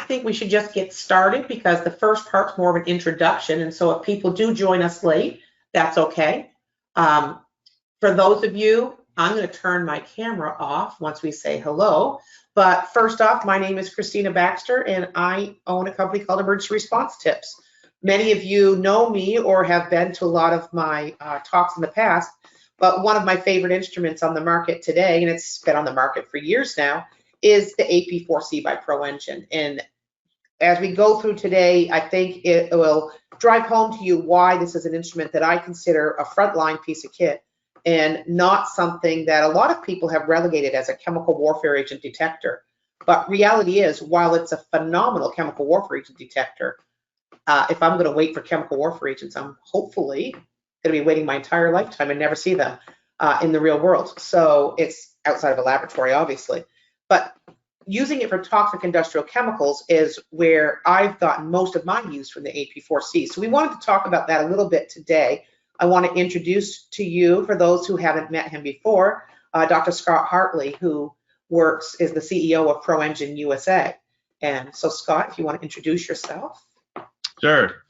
think we should just get started because the first part's more of an introduction. And so if people do join us late, that's okay. For those of you, I'm going to turn my camera off once we say hello. But first off, my name is Christina Baxter, and I own a company called Emergency Response Tips. Many of you know me or have been to a lot of my talks in the past, but one of my favorite instruments on the market today, and it's been on the market for years now, is the AP4C by ProEngine. And as we go through today, I think it will drive home to you why this is an instrument that I consider a frontline piece of kit and not something that a lot of people have relegated as a chemical warfare agent detector. But reality is, while it's a phenomenal chemical warfare agent detector, if I'm going to wait for chemical warfare agents, I'm hopefully going to be waiting my entire lifetime and never see them in the real world. So it's outside of a laboratory, obviously. But using it for toxic industrial chemicals is where I've gotten most of my use from the AP4C. So we wanted to talk about that a little bit today. I want to introduce to you, for those who haven't met him before, Dr. Scott Hartley, who is the CEO of ProEngine USA. And so Scott, if you want to introduce yourself. Sure.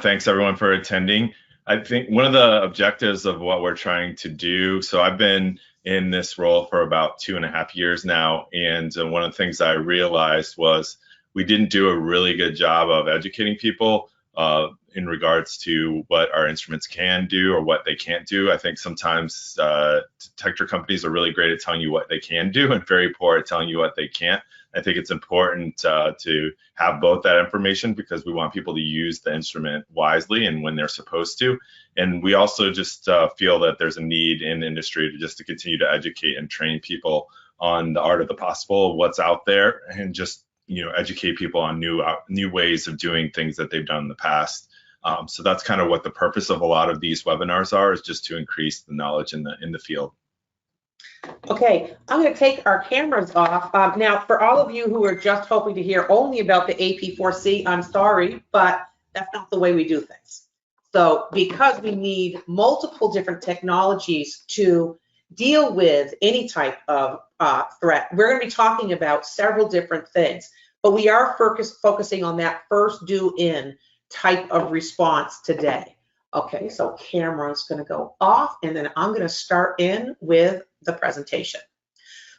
Thanks everyone for attending. I think one of the objectives of what we're trying to do, so I've been in this role for about 2.5 years now, and one of the things I realized was we didn't do a really good job of educating people in regards to what our instruments can do or what they can't do. I think sometimes detector companies are really great at telling you what they can do and very poor at telling you what they can't. I think it's important to have both that information because we want people to use the instrument wisely and when they're supposed to. And we also just feel that there's a need in the industry to continue to educate and train people on the art of the possible, what's out there, and just educate people on new ways of doing things that they've done in the past. So that's kind of what the purpose of a lot of these webinars are, is just to increase the knowledge in the field. Okay, I'm going to take our cameras off. Now, for all of you who are just hoping to hear only about the AP4C, I'm sorry, but that's not the way we do things. So because we need multiple different technologies to deal with any type of threat, we're going to be talking about several different things, but we are focusing on that first do in type of response today. Okay, so camera's going to go off, and then I'm going to start in with the presentation.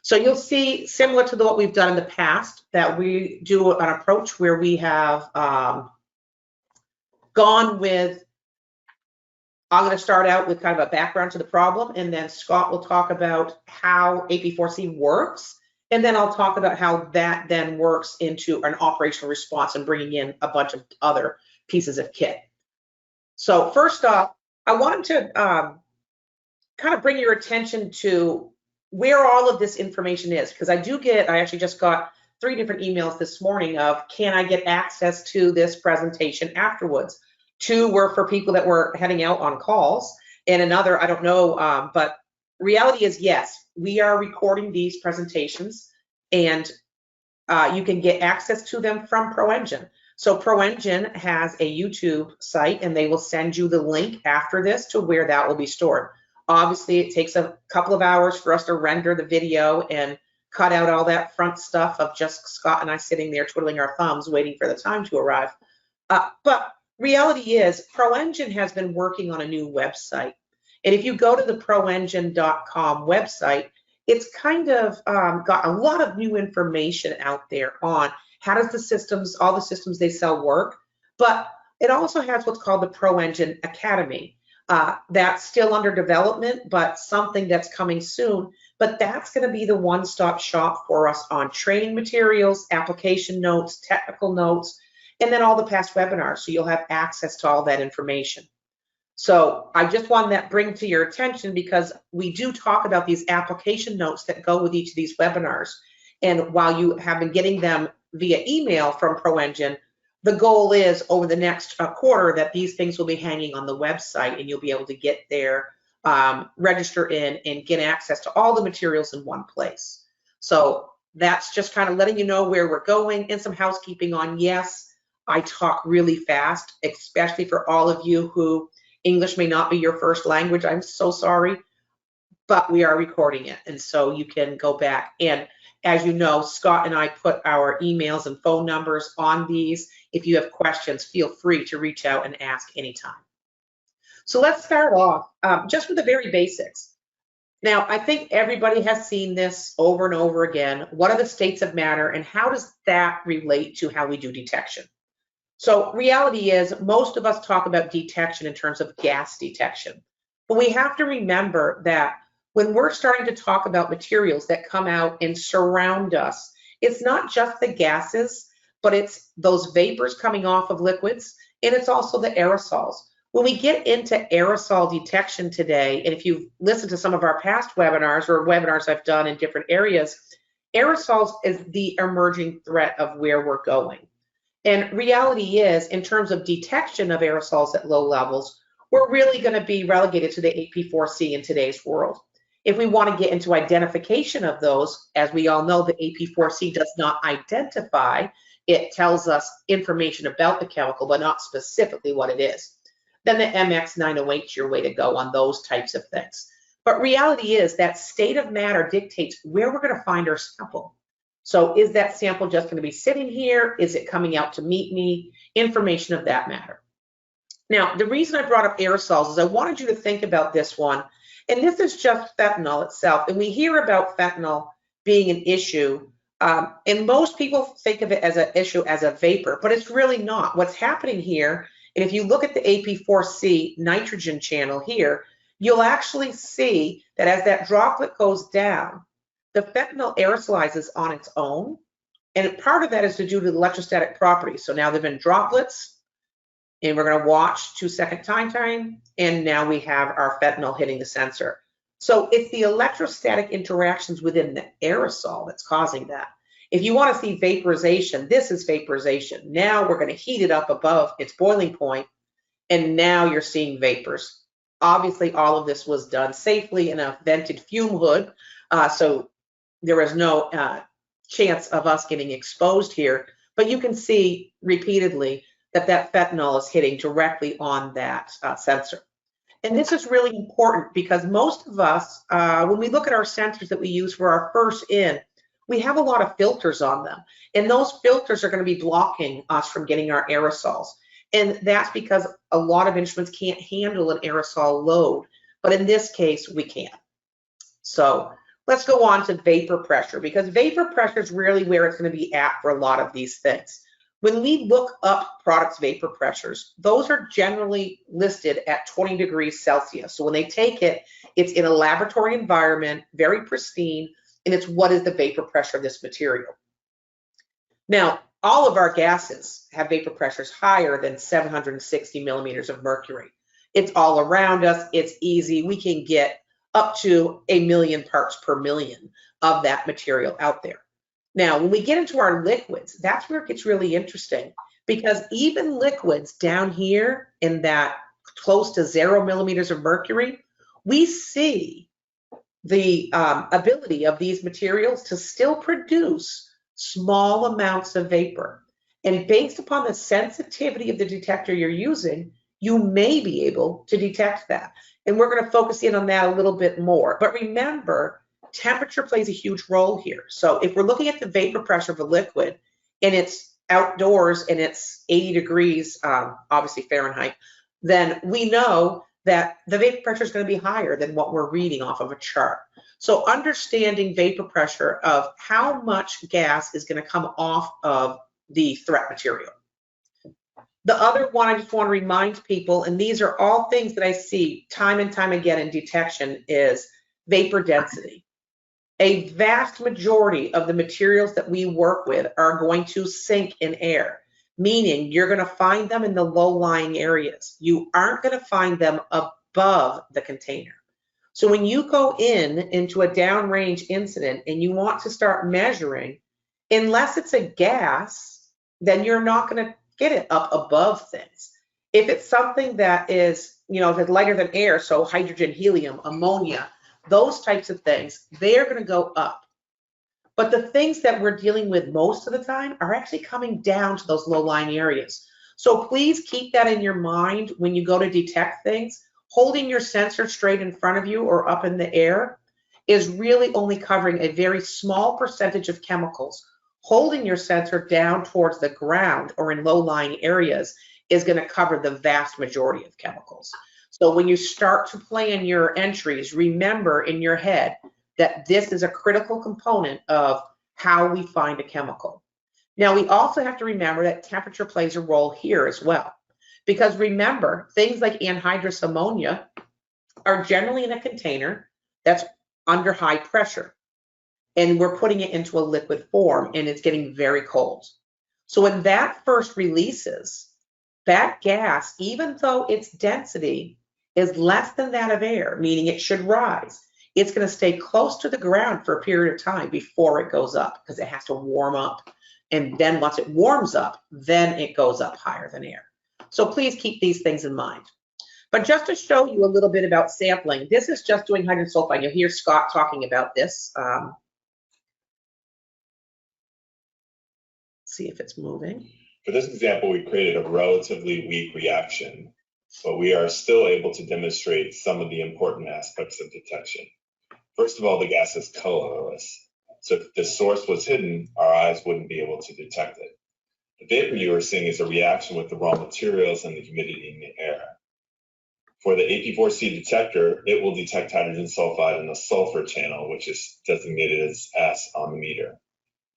So you'll see, similar to what we've done in the past, that we do an approach where we have gone with, I'm going to start out with kind of a background to the problem, and then Scott will talk about how AP4C works, and then I'll talk about how that then works into an operational response and bringing in a bunch of other pieces of kit. So first off, I wanted to kind of bring your attention to where all of this information is, because I actually just got 3 different emails this morning of, can I get access to this presentation afterwards? 2 were for people that were heading out on calls, and another, I don't know, but reality is yes, we are recording these presentations, and you can get access to them from ProEngine. So ProEngine has a YouTube site, and they will send you the link after this to where that will be stored. Obviously, it takes a couple of hours for us to render the video and cut out all that front stuff of just Scott and I sitting there twiddling our thumbs waiting for the time to arrive. But reality is, ProEngine has been working on a new website. And if you go to the proengine.com website, it's kind of got a lot of new information out there on how does the systems, all the systems they sell work, but it also has what's called the ProEngine Academy. That's still under development, but something that's coming soon. But that's going to be the one-stop shop for us on training materials, application notes, technical notes, and then all the past webinars. So you'll have access to all that information. So I just wanted that bring to your attention because we do talk about these application notes that go with each of these webinars. And while you have been getting them via email from ProEngine, the goal is over the next quarter that these things will be hanging on the website, and you'll be able to get there, register in, and get access to all the materials in one place. So that's just kind of letting you know where we're going, and some housekeeping on, yes, I talk really fast, especially for all of you who English may not be your first language. I'm so sorry, but we are recording it, and so you can go back. And as you know, Scott and I put our emails and phone numbers on these. If you have questions, feel free to reach out and ask anytime. So let's start off just with the very basics. Now, I think everybody has seen this over and over again. What are the states of matter and how does that relate to how we do detection? So reality is most of us talk about detection in terms of gas detection, but we have to remember that when we're starting to talk about materials that come out and surround us, it's not just the gases, but it's those vapors coming off of liquids, and it's also the aerosols. When we get into aerosol detection today, and if you've listened to some of our past webinars or webinars I've done in different areas, aerosols is the emerging threat of where we're going. And reality is, in terms of detection of aerosols at low levels, we're really going to be relegated to the AP4C in today's world. If we want to get into identification of those, as we all know, the AP4C does not identify. It tells us information about the chemical, but not specifically what it is. Then the MX908 is your way to go on those types of things. But reality is that state of matter dictates where we're going to find our sample. So is that sample just going to be sitting here? Is it coming out to meet me? Information of that matter. Now, the reason I brought up aerosols is I wanted you to think about this one. And this is just fentanyl itself. And we hear about fentanyl being an issue. And most people think of it as an issue as a vapor, but it's really not. What's happening here, and if you look at the AP4C nitrogen channel here, you'll actually see that as that droplet goes down, the fentanyl aerosolizes on its own. And part of that is to do to the electrostatic properties. So now there have been droplets, and we're going to watch 2-second time, and now we have our fentanyl hitting the sensor. So it's the electrostatic interactions within the aerosol that's causing that. If you want to see vaporization, this is vaporization. Now we're going to heat it up above its boiling point, and now you're seeing vapors. Obviously, all of this was done safely in a vented fume hood, so there is no chance of us getting exposed here. But you can see repeatedly that fentanyl is hitting directly on that sensor. And this is really important because most of us, when we look at our sensors that we use for our first in, we have a lot of filters on them. And those filters are going to be blocking us from getting our aerosols. And that's because a lot of instruments can't handle an aerosol load. But in this case, we can. So let's go on to vapor pressure, because vapor pressure is really where it's going to be at for a lot of these things. When we look up products' vapor pressures, those are generally listed at 20 degrees Celsius. So when they take it, it's in a laboratory environment, very pristine, and it's what is the vapor pressure of this material. Now, all of our gases have vapor pressures higher than 760 millimeters of mercury. It's all around us. It's easy. We can get up to 1 million parts per million of that material out there. Now, when we get into our liquids, that's where it gets really interesting, because even liquids down here in that close to 0 millimeters of mercury, we see the ability of these materials to still produce small amounts of vapor. And based upon the sensitivity of the detector you're using, you may be able to detect that. And we're going to focus in on that a little bit more. But remember, temperature plays a huge role here. So if we're looking at the vapor pressure of a liquid and it's outdoors and it's 80 degrees, obviously Fahrenheit, then we know that the vapor pressure is going to be higher than what we're reading off of a chart. So understanding vapor pressure of how much gas is going to come off of the threat material. The other one I just want to remind people, and these are all things that I see time and time again in detection, is vapor density. A vast majority of the materials that we work with are going to sink in air, meaning you're going to find them in the low-lying areas. You aren't going to find them above the container. So when you go into a downrange incident and you want to start measuring, unless it's a gas, then you're not going to get it up above things. If it's something that is, if it's lighter than air, so hydrogen, helium, ammonia, those types of things, they're going to go up. But the things that we're dealing with most of the time are actually coming down to those low-lying areas. So please keep that in your mind when you go to detect things, holding your sensor straight in front of you or up in the air. is really only covering a very small percentage of chemicals. Holding your sensor down towards the ground or in low-lying areas is going to cover the vast majority of chemicals. So when you start to plan your entries, remember in your head that this is a critical component of how we find a chemical. Now, we also have to remember that temperature plays a role here as well. Because remember, things like anhydrous ammonia are generally in a container that's under high pressure. And we're putting it into a liquid form and it's getting very cold. So when that first releases, that gas, even though its density is less than that of air, meaning it should rise, it's going to stay close to the ground for a period of time before it goes up because it has to warm up. And then once it warms up, then it goes up higher than air. So please keep these things in mind. But just to show you a little bit about sampling, this is just doing hydrogen sulfide. You'll hear Scott talking about this. See if it's moving. For this example, we created a relatively weak reaction, but we are still able to demonstrate some of the important aspects of detection. First of all, the gas is colorless. So if the source was hidden, our eyes wouldn't be able to detect it. The vapor you are seeing is a reaction with the raw materials and the humidity in the air. For the AP4C detector, it will detect hydrogen sulfide in the sulfur channel, which is designated as S on the meter.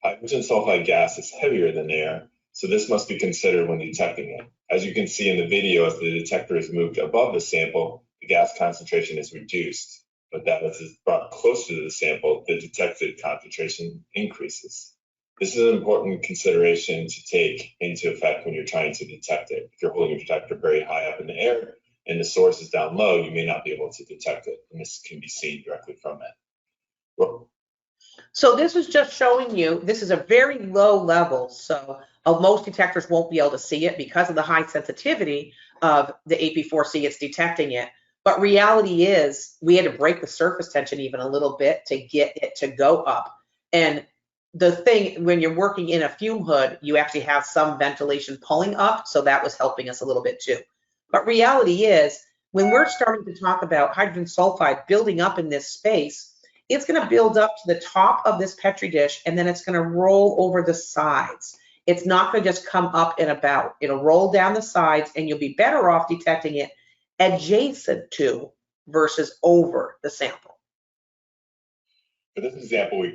Hydrogen sulfide gas is heavier than air, so this must be considered when detecting it. As you can see in the video, as the detector is moved above the sample, the gas concentration is reduced, but that as it's brought closer to the sample, the detected concentration increases. This is an important consideration to take into effect when you're trying to detect it. If you're holding your detector very high up in the air and the source is down low, you may not be able to detect it, and this can be seen directly from it. Well, so this is just showing you, this is a very low level, so most detectors won't be able to see it because of the high sensitivity of the AP4C, it's detecting it. But reality is we had to break the surface tension even a little bit to get it to go up. And the thing, when you're working in a fume hood, you actually have some ventilation pulling up, so that was helping us a little bit too. But reality is, when we're starting to talk about hydrogen sulfide building up in this space, it's going to build up to the top of this Petri dish, and then it's going to roll over the sides. It's not going to just come up and about. It'll roll down the sides, and you'll be better off detecting it adjacent to versus over the sample. For this example,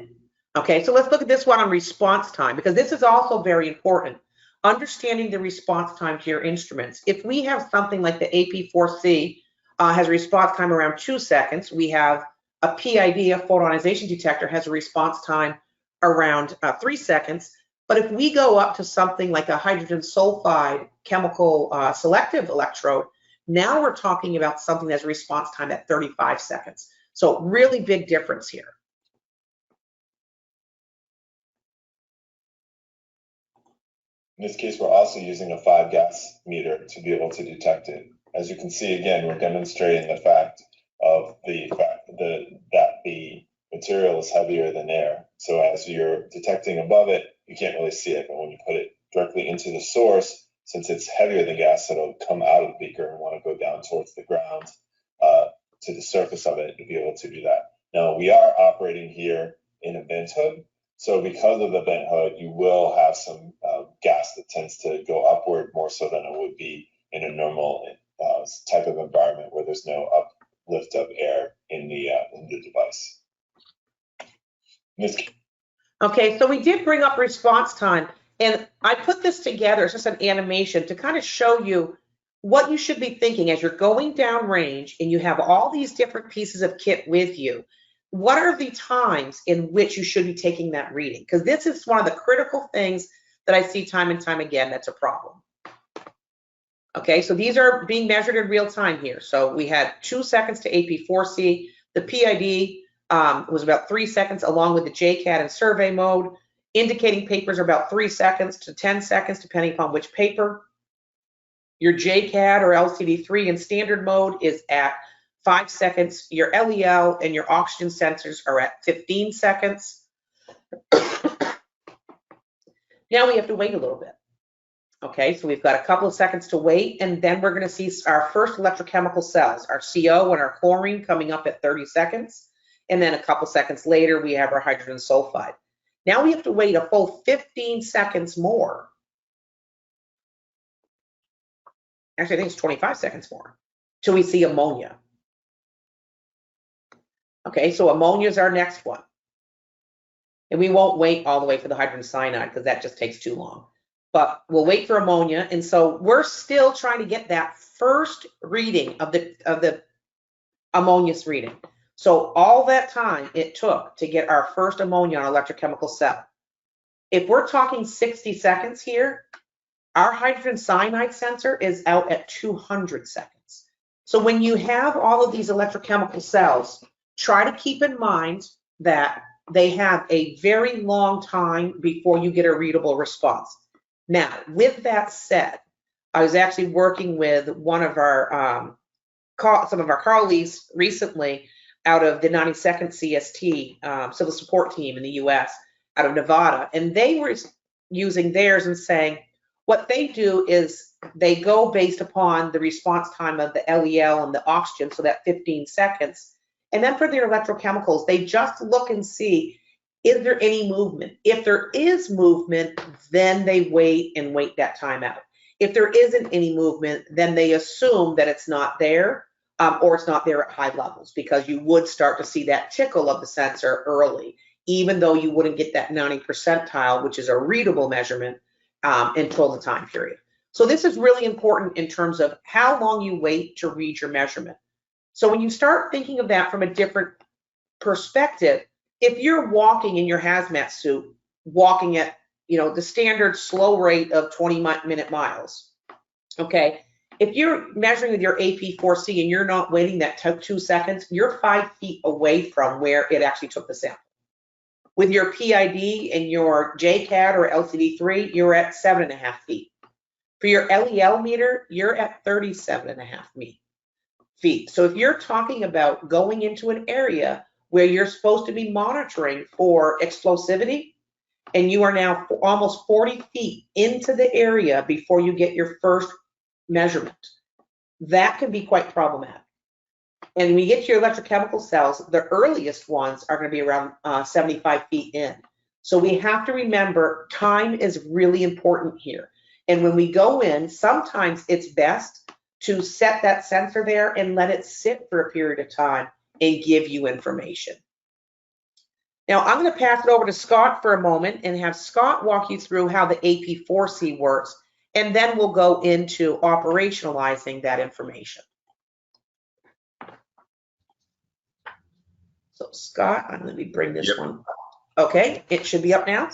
Okay, so let's look at this one on response time, because this is also very important. Understanding the response time to your instruments. If we have something like the AP4C has a response time around 2 seconds, we have a PID, a photonization detector, has a response time around 3 seconds. But if we go up to something like a hydrogen sulfide chemical selective electrode, now we're talking about something that's response time at 35 seconds. So really big difference here. in this case, we're also using a 5-gas meter to be able to detect it. As you can see, again, we're demonstrating the fact that the material is heavier than air. So as you're detecting above it, you can't really see it. But when you put it directly into the source, since it's heavier than gas, it'll come out of the beaker and want to go down towards the ground to the surface of it to be able to do that. Now, we are operating here in a vent hood. So because of the vent hood, you will have some gas that tends to go upward more so than it would be in a normal type of environment where there's no uplift of air in the device. Okay, so we did bring up response time, and I put this together, it's just an animation to kind of show you what you should be thinking as you're going down range and you have all these different pieces of kit with you. What are the times in which you should be taking that reading? Because this is one of the critical things that I see time and time again that's a problem. Okay, so these are being measured in real time here. So we had 2 seconds to AP4C. The PID was about 3 seconds along with the JCAD and survey mode. Indicating papers are about 3 seconds to 10 seconds, depending upon which paper. Your JCAD or LCD3 in standard mode is at 5 seconds. Your LEL and your oxygen sensors are at 15 seconds. Now we have to wait a little bit. Okay, so we've got a couple of seconds to wait, and then we're going to see our first electrochemical cells, our CO and our chlorine, coming up at 30 seconds. And then a couple seconds later, we have our hydrogen sulfide. Now we have to wait a full 15 seconds more. Actually, I think it's 25 seconds more till we see ammonia. Okay, so ammonia is our next one. And we won't wait all the way for the hydrogen cyanide because that just takes too long. But we'll wait for ammonia. And so we're still trying to get that first reading of the ammonia's reading. So all that time it took to get our first ammonia on an electrochemical cell. If we're talking 60 seconds here, our hydrogen cyanide sensor is out at 200 seconds. So when you have all of these electrochemical cells, try to keep in mind that they have a very long time before you get a readable response. Now, with that said, I was actually working with one of our some of our colleagues recently out of the 92nd CST civil support team in the US out of Nevada, and they were using theirs and saying what they do is they go based upon the response time of the LEL and the oxygen, so that 15 seconds. And then for their electrochemicals, they just look and see, is there any movement? If there is movement, then they wait that time out. If there isn't any movement, then they assume that it's not there, or it's not there at high levels, because you would start to see that tickle of the sensor early, even though you wouldn't get that 90 percentile, which is a readable measurement, until the time period. So this is really important in terms of how long you wait to read your measurement. So when you start thinking of that from a different perspective, if you're walking in your hazmat suit, walking at the standard slow rate of 20-minute miles, okay, if you're measuring with your AP4C and you're not waiting that 2 seconds, you're 5 feet away from where it actually took the sample. With your PID and your JCAD or LCD3, you're at 7.5 feet. For your LEL meter, you're at 37.5 feet. So if you're talking about going into an area where you're supposed to be monitoring for explosivity, and you are now almost 40 feet into the area before you get your first measurement, that can be quite problematic. And when you get to your electrochemical cells, the earliest ones are going to be around 75 feet in. So we have to remember time is really important here. And when we go in, sometimes it's best to set that sensor there and let it sit for a period of time and give you information. Now I'm going to pass it over to Scott for a moment and have Scott walk you through how the AP4C works, and then we'll go into operationalizing that information. So Scott, let me bring this one up. Okay, it should be up now.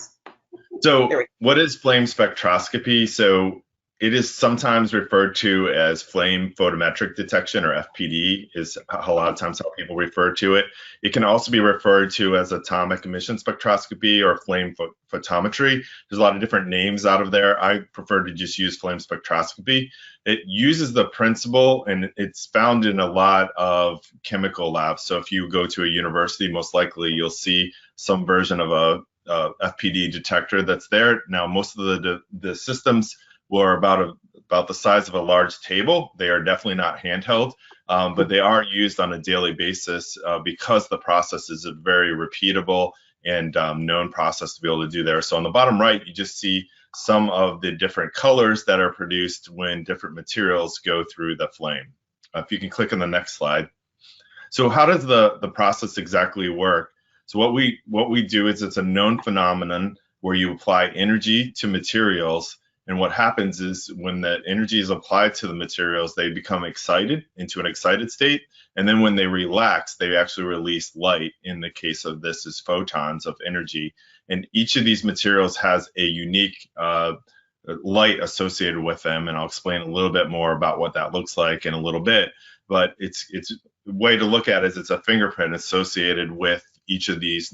So what is flame spectroscopy? So it is sometimes referred to as flame photometric detection, or FPD is a lot of times how people refer to it. It can also be referred to as atomic emission spectroscopy or flame photometry. There's a lot of different names out of there. I prefer to just use flame spectroscopy. It uses the principle, and it's found in a lot of chemical labs. So if you go to a university, most likely you'll see some version of a FPD detector that's there. Now, most of the systems were about the size of a large table. They are definitely not handheld, but they are used on a daily basis because the process is a very repeatable and known process to be able to do there. So on the bottom right, you just see some of the different colors that are produced when different materials go through the flame. If you can click on the next slide. So how does the process exactly work? So what we do is, it's a known phenomenon where you apply energy to materials. And what happens is, when that energy is applied to the materials, they become excited into an excited state. And then when they relax, they actually release light. In the case of this, is photons of energy. And each of these materials has a unique light associated with them. And I'll explain a little bit more about what that looks like in a little bit. But it's a way to look at it is, it's a fingerprint associated with each of these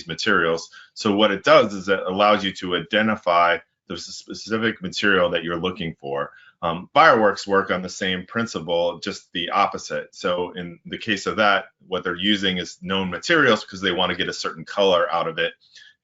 materials. So what it does is it allows you to identify the specific material that you're looking for. Fireworks work on the same principle, just the opposite. So in the case of that, what they're using is known materials because they want to get a certain color out of it.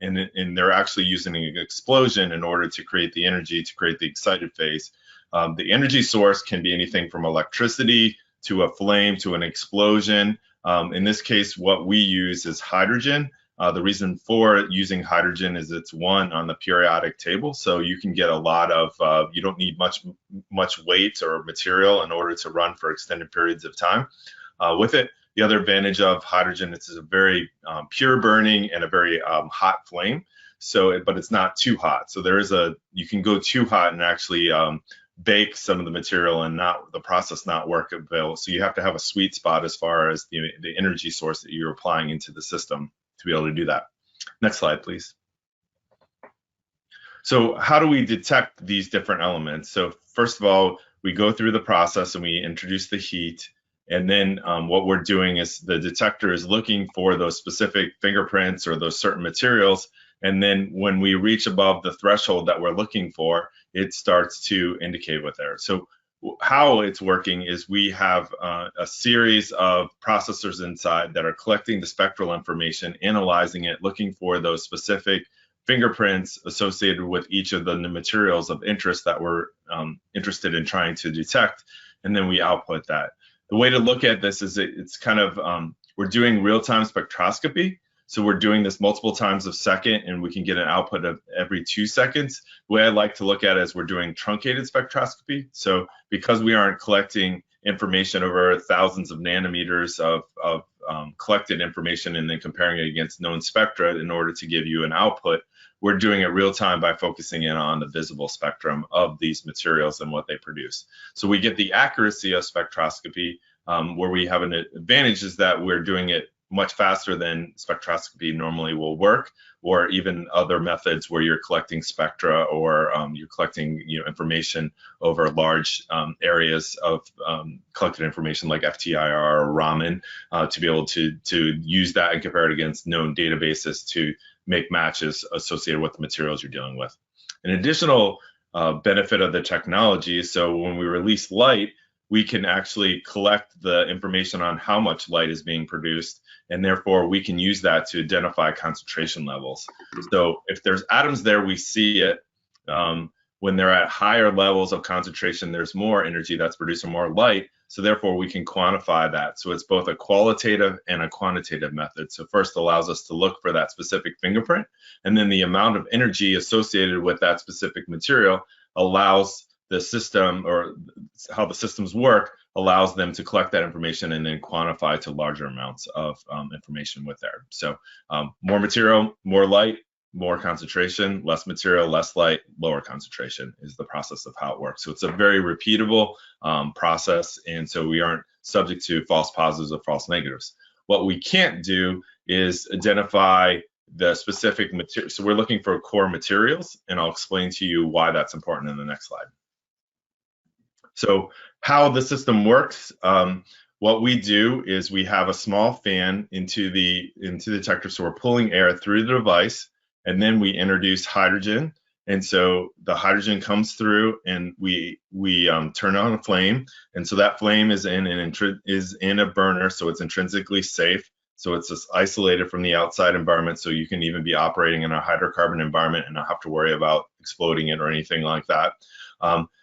And they're actually using an explosion in order to create the energy, to create the excited phase. The energy source can be anything from electricity to a flame to an explosion. In this case, what we use is hydrogen. The reason for using hydrogen is it's 1 on the periodic table, so you can get a lot of, you don't need much weight or material in order to run for extended periods of time with it. The other advantage of hydrogen, it's a very pure burning and a very hot flame. So, but it's not too hot. So you can go too hot and actually bake some of the material and the process not work well. So you have to have a sweet spot as far as the energy source that you're applying into the system to be able to do that. Next slide, please. So how do we detect these different elements? So first of all, we go through the process and we introduce the heat. And then what we're doing is the detector is looking for those specific fingerprints or those certain materials. And then when we reach above the threshold that we're looking for, it starts to indicate what there. So how it's working is we have a series of processors inside that are collecting the spectral information, analyzing it, looking for those specific fingerprints associated with each of the materials of interest that we're interested in trying to detect, and then we output that. The way to look at this is it's kind of, we're doing real-time spectroscopy. So we're doing this multiple times a second, and we can get an output of every 2 seconds. The way I like to look at it is we're doing truncated spectroscopy. So because we aren't collecting information over thousands of nanometers of collected information and then comparing it against known spectra in order to give you an output, we're doing it real time by focusing in on the visible spectrum of these materials and what they produce. So we get the accuracy of spectroscopy. Where we have an advantage is that we're doing it much faster than spectroscopy normally will work, or even other methods where you're collecting spectra or you're collecting information over large areas of collected information like FTIR or Raman to be able to use that and compare it against known databases to make matches associated with the materials you're dealing with. An additional benefit of the technology is so when we release light, we can actually collect the information on how much light is being produced, and therefore we can use that to identify concentration levels. So if there's atoms there, we see it. When they're at higher levels of concentration, there's more energy that's producing more light, so therefore we can quantify that. So it's both a qualitative and a quantitative method. So first allows us to look for that specific fingerprint, and then the amount of energy associated with that specific material allows the system, or how the systems work, allows them to collect that information and then quantify to larger amounts of information with there. So more material, more light, more concentration, less material, less light, lower concentration is the process of how it works. So it's a very repeatable process, and so we aren't subject to false positives or false negatives. What we can't do is identify the specific material. So we're looking for core materials, and I'll explain to you why that's important in the next slide. So how the system works, what we do is we have a small fan into the detector, so we're pulling air through the device, and then we introduce hydrogen, and so the hydrogen comes through, and we turn on a flame, and so that flame is in a burner, so it's intrinsically safe. So it's just isolated from the outside environment, so you can even be operating in a hydrocarbon environment and not have to worry about exploding it or anything like that.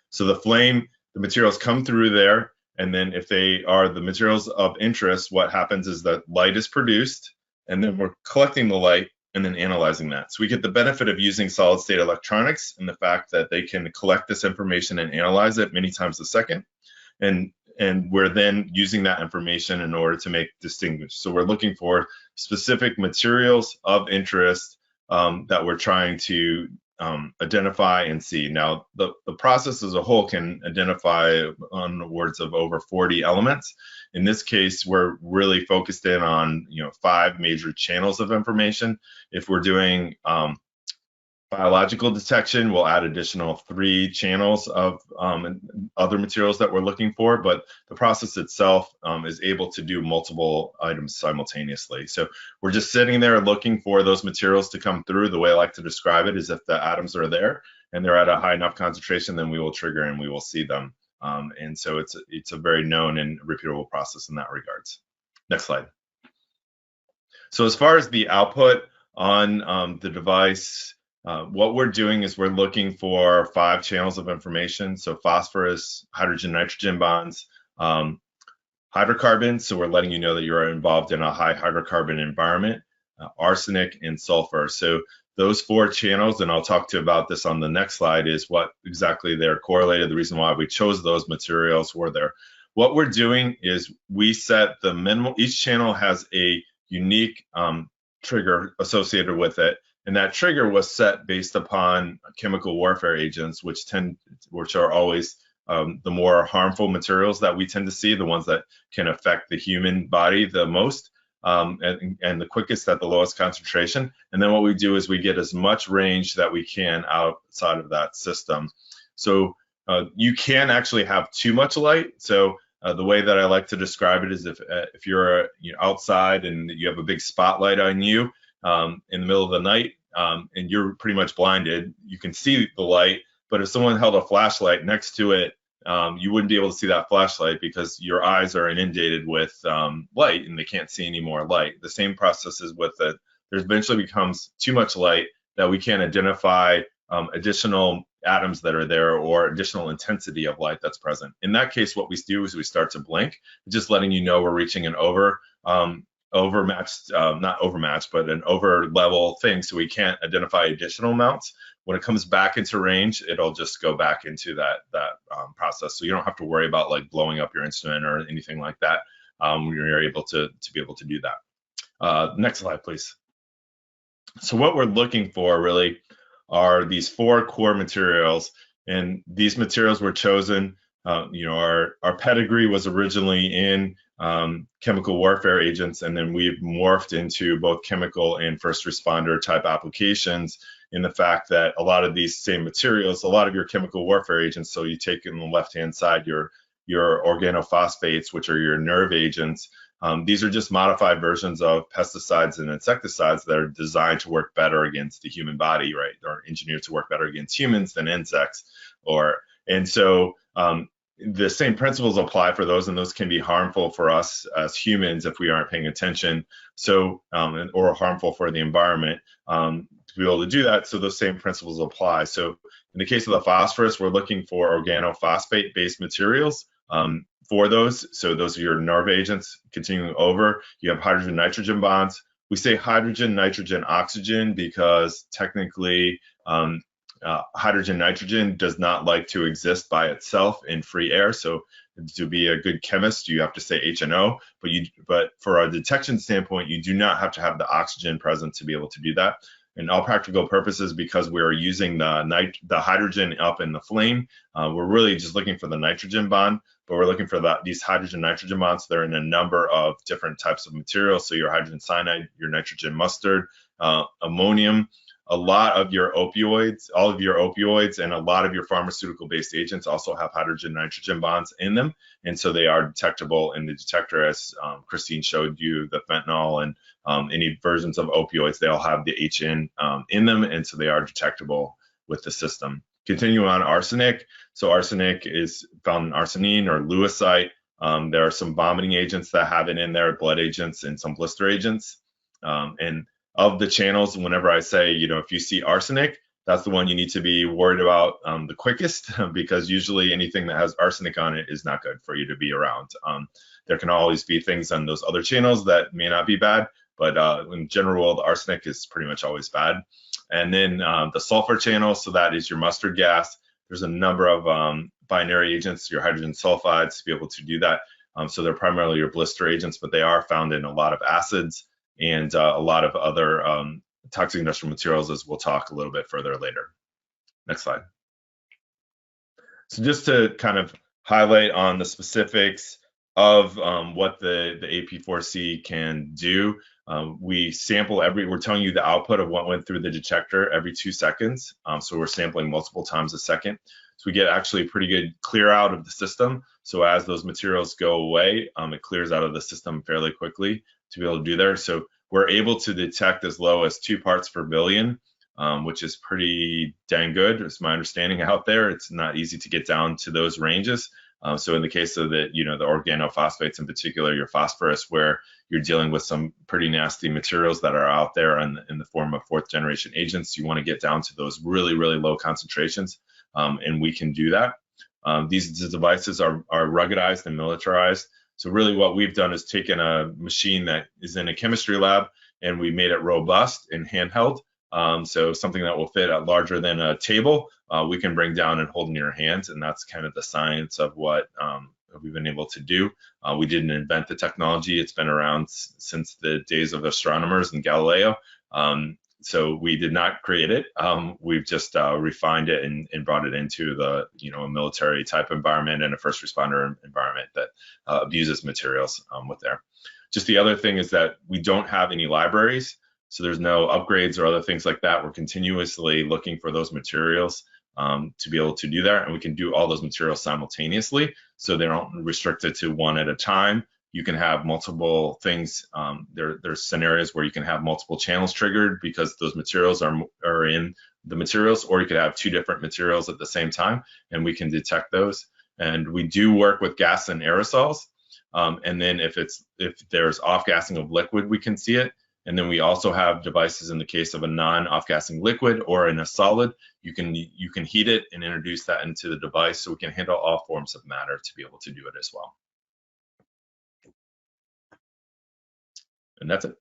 So the materials come through there, and then if they are the materials of interest, what happens is that light is produced, and then we're collecting the light and then analyzing that. So we get the benefit of using solid state electronics and the fact that they can collect this information and analyze it many times a second. And we're then using that information in order to make distinguish. So we're looking for specific materials of interest that we're trying to identify and see. Now, the process as a whole can identify onwards of over 40 elements. In this case, we're really focused in on 5 major channels of information. If we're doing biological detection, we'll add additional 3 channels of other materials that we're looking for, but the process itself is able to do multiple items simultaneously. So we're just sitting there looking for those materials to come through. The way I like to describe it is if the atoms are there and they're at a high enough concentration, then we will trigger and we will see them. And so it's a very known and repeatable process in that regards. Next slide. So as far as the output on the device, what we're doing is we're looking for 5 channels of information. So phosphorus, hydrogen, nitrogen bonds, hydrocarbons, so we're letting you know that you're involved in a high hydrocarbon environment, arsenic, and sulfur. So those 4 channels, and I'll talk to you about this on the next slide, is what exactly they're correlated. The reason why we chose those materials were there. What we're doing is we set the minimal, each channel has a unique trigger associated with it. And that trigger was set based upon chemical warfare agents, which are always the more harmful materials that we tend to see, the ones that can affect the human body the most, and the quickest at the lowest concentration. And then what we do is we get as much range that we can outside of that system. So you can actually have too much light. So the way that I like to describe it is if you're outside and you have a big spotlight on you in the middle of the night, and you're pretty much blinded, you can see the light, but if someone held a flashlight next to it, you wouldn't be able to see that flashlight because your eyes are inundated with light and they can't see any more light. The same process is with it. There eventually becomes too much light that we can't identify additional atoms that are there or additional intensity of light that's present. In that case, what we do is we start to blink, just letting you know we're reaching an overmatched, not overmatched, but an over level thing, so we can't identify additional amounts. When it comes back into range, it'll just go back into that process. So you don't have to worry about like blowing up your instrument or anything like that. You're able to be able to do that. Next slide, please. So what we're looking for really are these 4 core materials, and these materials were chosen. Our pedigree was originally in chemical warfare agents, and then we've morphed into both chemical and first responder type applications in the fact that a lot of these same materials, a lot of your chemical warfare agents, so you take in the left-hand side your organophosphates, which are your nerve agents. These are just modified versions of pesticides and insecticides that are designed to work better against the human body, right? They're engineered to work better against humans than insects. And so the same principles apply for those, and those can be harmful for us as humans if we aren't paying attention. So, or harmful for the environment to be able to do that. So those same principles apply. So in the case of the phosphorus, we're looking for organophosphate-based materials for those. So those are your nerve agents. Continuing over, you have hydrogen-nitrogen bonds. We say hydrogen, nitrogen, oxygen because technically hydrogen nitrogen does not like to exist by itself in free air. So to be a good chemist, you have to say HNO, but for a detection standpoint, you do not have to have the oxygen present to be able to do that. In all practical purposes, because we're using the hydrogen up in the flame, we're really just looking for the nitrogen bond, but we're looking for these hydrogen nitrogen bonds. They're in a number of different types of materials. So your hydrogen cyanide, your nitrogen mustard, ammonium. A lot of your opioids, all of your opioids and a lot of your pharmaceutical-based agents also have hydrogen-nitrogen bonds in them. And so they are detectable in the detector, as Christine showed you, the fentanyl and any versions of opioids, they all have the HN in them. And so they are detectable with the system. Continuing on arsenic. So arsenic is found in arsenine or lewisite. There are some vomiting agents that have it in there, blood agents and some blister agents. And of the channels, whenever I say, if you see arsenic, that's the one you need to be worried about the quickest, because usually anything that has arsenic on it is not good for you to be around. There can always be things on those other channels that may not be bad, but in general, the arsenic is pretty much always bad. And then the sulfur channel, so that is your mustard gas. There's a number of binary agents, your hydrogen sulfides, to be able to do that. So they're primarily your blister agents, but they are found in a lot of acids and a lot of other toxic industrial materials, as we'll talk a little bit further later. Next slide. So just to kind of highlight on the specifics of what the AP4C can do, we sample we're telling you the output of what went through the detector every 2 seconds. So we're sampling multiple times a second. So we get actually a pretty good clear out of the system. So as those materials go away, it clears out of the system fairly quickly to be able to do there. So we're able to detect as low as 2 parts per billion, which is pretty dang good. It's my understanding out there. It's not easy to get down to those ranges. So in the case of the organophosphates in particular, your phosphorus, where you're dealing with some pretty nasty materials that are out there in the form of 4th generation agents, you want to get down to those really, really low concentrations, and we can do that. These devices are ruggedized and militarized. So really what we've done is taken a machine that is in a chemistry lab and we made it robust and handheld. So something that will fit larger than a table, we can bring down and hold in your hands. And that's kind of the science of what we've been able to do. We didn't invent the technology. It's been around since the days of astronomers and Galileo. So we did not create it. We've just refined it and brought it into the, a military type environment and a first responder environment that abuses materials with there. Just the other thing is that we don't have any libraries. So there's no upgrades or other things like that. We're continuously looking for those materials to be able to do that. And we can do all those materials simultaneously. So they aren't restricted to one at a time. You can have multiple things. There's scenarios where you can have multiple channels triggered because those materials are in the materials, or you could have two different materials at the same time, and we can detect those. And we do work with gas and aerosols. And then if there's off-gassing of liquid, we can see it. And then we also have devices in the case of a non-off-gassing liquid or in a solid, you can heat it and introduce that into the device, so we can handle all forms of matter to be able to do it as well. And that's it.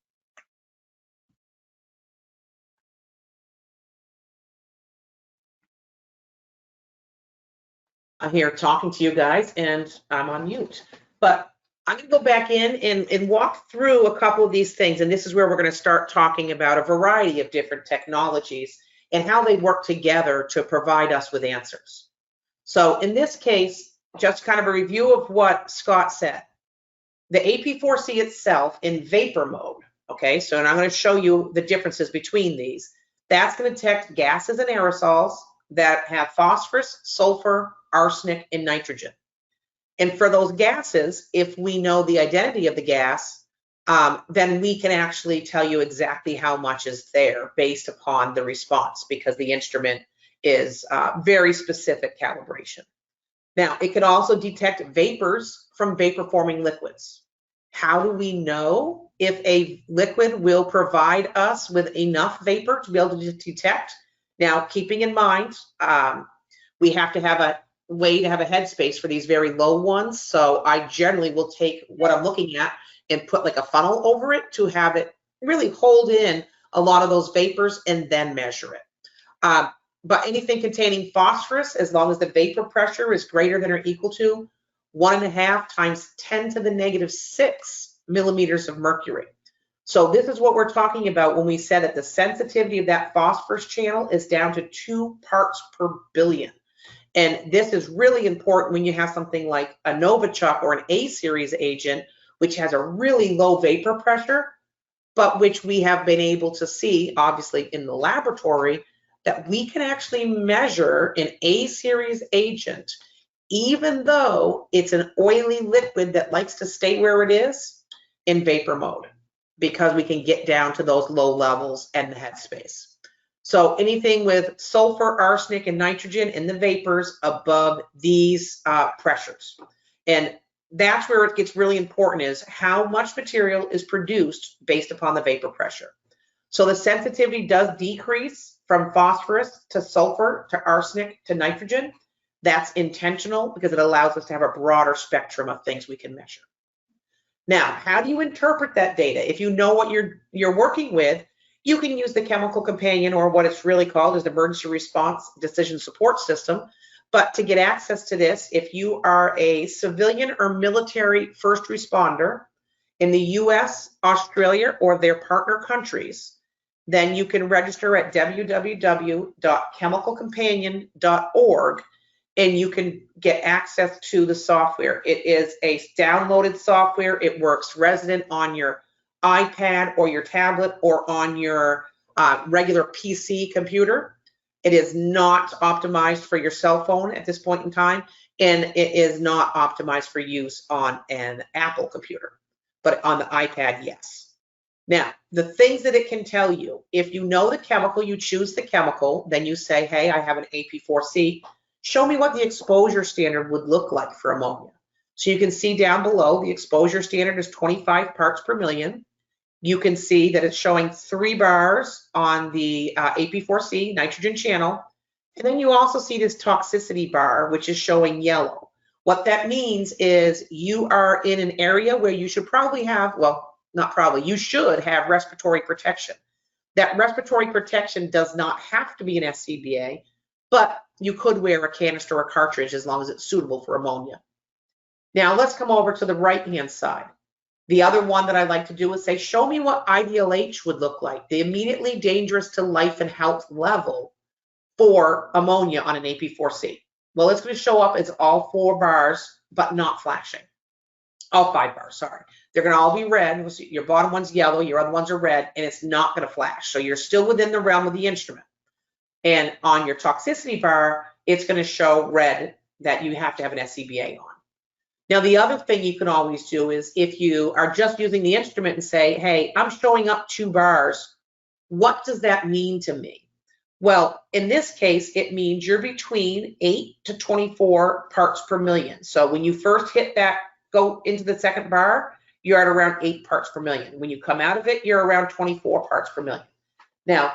I'm here talking to you guys and I'm on mute, but I'm going to go back in and walk through a couple of these things. And this is where we're going to start talking about a variety of different technologies and how they work together to provide us with answers. So in this case, just kind of a review of what Scott said. The AP4C itself in vapor mode, okay, so and I'm going to show you the differences between these. That's going to detect gases and aerosols that have phosphorus, sulfur, arsenic, and nitrogen. And for those gases, if we know the identity of the gas, then we can actually tell you exactly how much is there based upon the response, because the instrument is very specific calibration. Now, it can also detect vapors from vapor-forming liquids. How do we know if a liquid will provide us with enough vapor to be able to detect? Now, keeping in mind, we have to have a way to have a headspace for these very low ones. So I generally will take what I'm looking at and put like a funnel over it to have it really hold in a lot of those vapors and then measure it. But anything containing phosphorus, as long as the vapor pressure is greater than or equal to 1.5 times 10 to the negative 6 millimeters of mercury. So this is what we're talking about when we said that the sensitivity of that phosphorus channel is down to 2 parts per billion. And this is really important when you have something like a Novichok or an A-series agent, which has a really low vapor pressure, but which we have been able to see, obviously, in the laboratory, that we can actually measure an A-series agent, even though it's an oily liquid that likes to stay where it is in vapor mode, because we can get down to those low levels and the headspace. So anything with sulfur, arsenic, and nitrogen in the vapors above these pressures. And that's where it gets really important, is how much material is produced based upon the vapor pressure. So the sensitivity does decrease from phosphorus to sulfur to arsenic to nitrogen. That's intentional because it allows us to have a broader spectrum of things we can measure. Now, how do you interpret that data? If you know what you're working with, you can use the chemical companion, or what it's really called is the emergency response decision support system. But to get access to this, if you are a civilian or military first responder in the US, Australia, or their partner countries, then you can register at www.chemicalcompanion.org and you can get access to the software. It is a downloaded software. It works resident on your iPad or your tablet or on your regular PC computer. It is not optimized for your cell phone at this point in time, and it is not optimized for use on an Apple computer, but on the iPad, yes. Now, the things that it can tell you, if you know the chemical, you choose the chemical, then you say, hey, I have an AP4C. Show me what the exposure standard would look like for ammonia. So you can see down below, the exposure standard is 25 parts per million. You can see that it's showing 3 bars on the AP4C nitrogen channel. And then you also see this toxicity bar, which is showing yellow. What that means is you are in an area where you should probably have, well, not probably, you should have respiratory protection. That respiratory protection does not have to be an SCBA, but you could wear a canister or cartridge as long as it's suitable for ammonia. Now let's come over to the right-hand side. The other one that I like to do is say, show me what IDLH would look like, the immediately dangerous to life and health level for ammonia on an AP4C. Well, it's going to show up as all 4 bars, but not flashing. All 5 bars, sorry. They're going to all be red. Your bottom one's yellow, your other ones are red, and it's not going to flash. So you're still within the realm of the instrument. And on your toxicity bar, it's going to show red that you have to have an SCBA on. Now, the other thing you can always do is if you are just using the instrument and say, hey, I'm showing up 2 bars, what does that mean to me? Well, in this case, it means you're between 8 to 24 parts per million. So when you first hit that, go into the second bar, you're at around 8 parts per million. When you come out of it, you're around 24 parts per million. Now,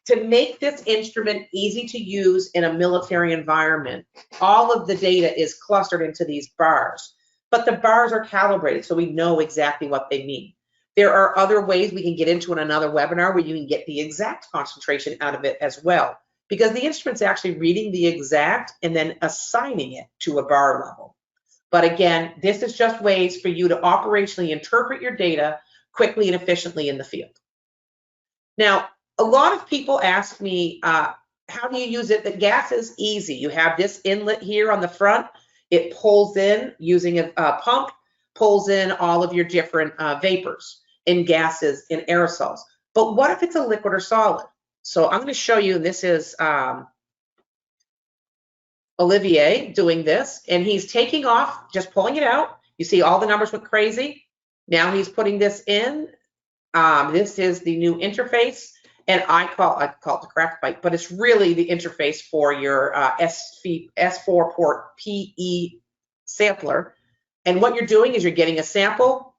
to make this instrument easy to use in a military environment, all of the data is clustered into these bars, but the bars are calibrated so we know exactly what they mean. There are other ways we can get into in another webinar where you can get the exact concentration out of it as well, because the instrument's actually reading the exact and then assigning it to a bar level. But again, this is just ways for you to operationally interpret your data quickly and efficiently in the field. Now, a lot of people ask me, how do you use it? The gas is easy. You have this inlet here on the front. It pulls in using a pump, pulls in all of your different vapors and gases and aerosols. But what if it's a liquid or solid? So I'm going to show you, this is Olivier doing this, and he's taking off, just pulling it out. You see all the numbers went crazy. Now he's putting this in. This is the new interface. And I call it the craft pipe, but it's really the interface for your S4 port PE sampler. And what you're doing is you're getting a sample.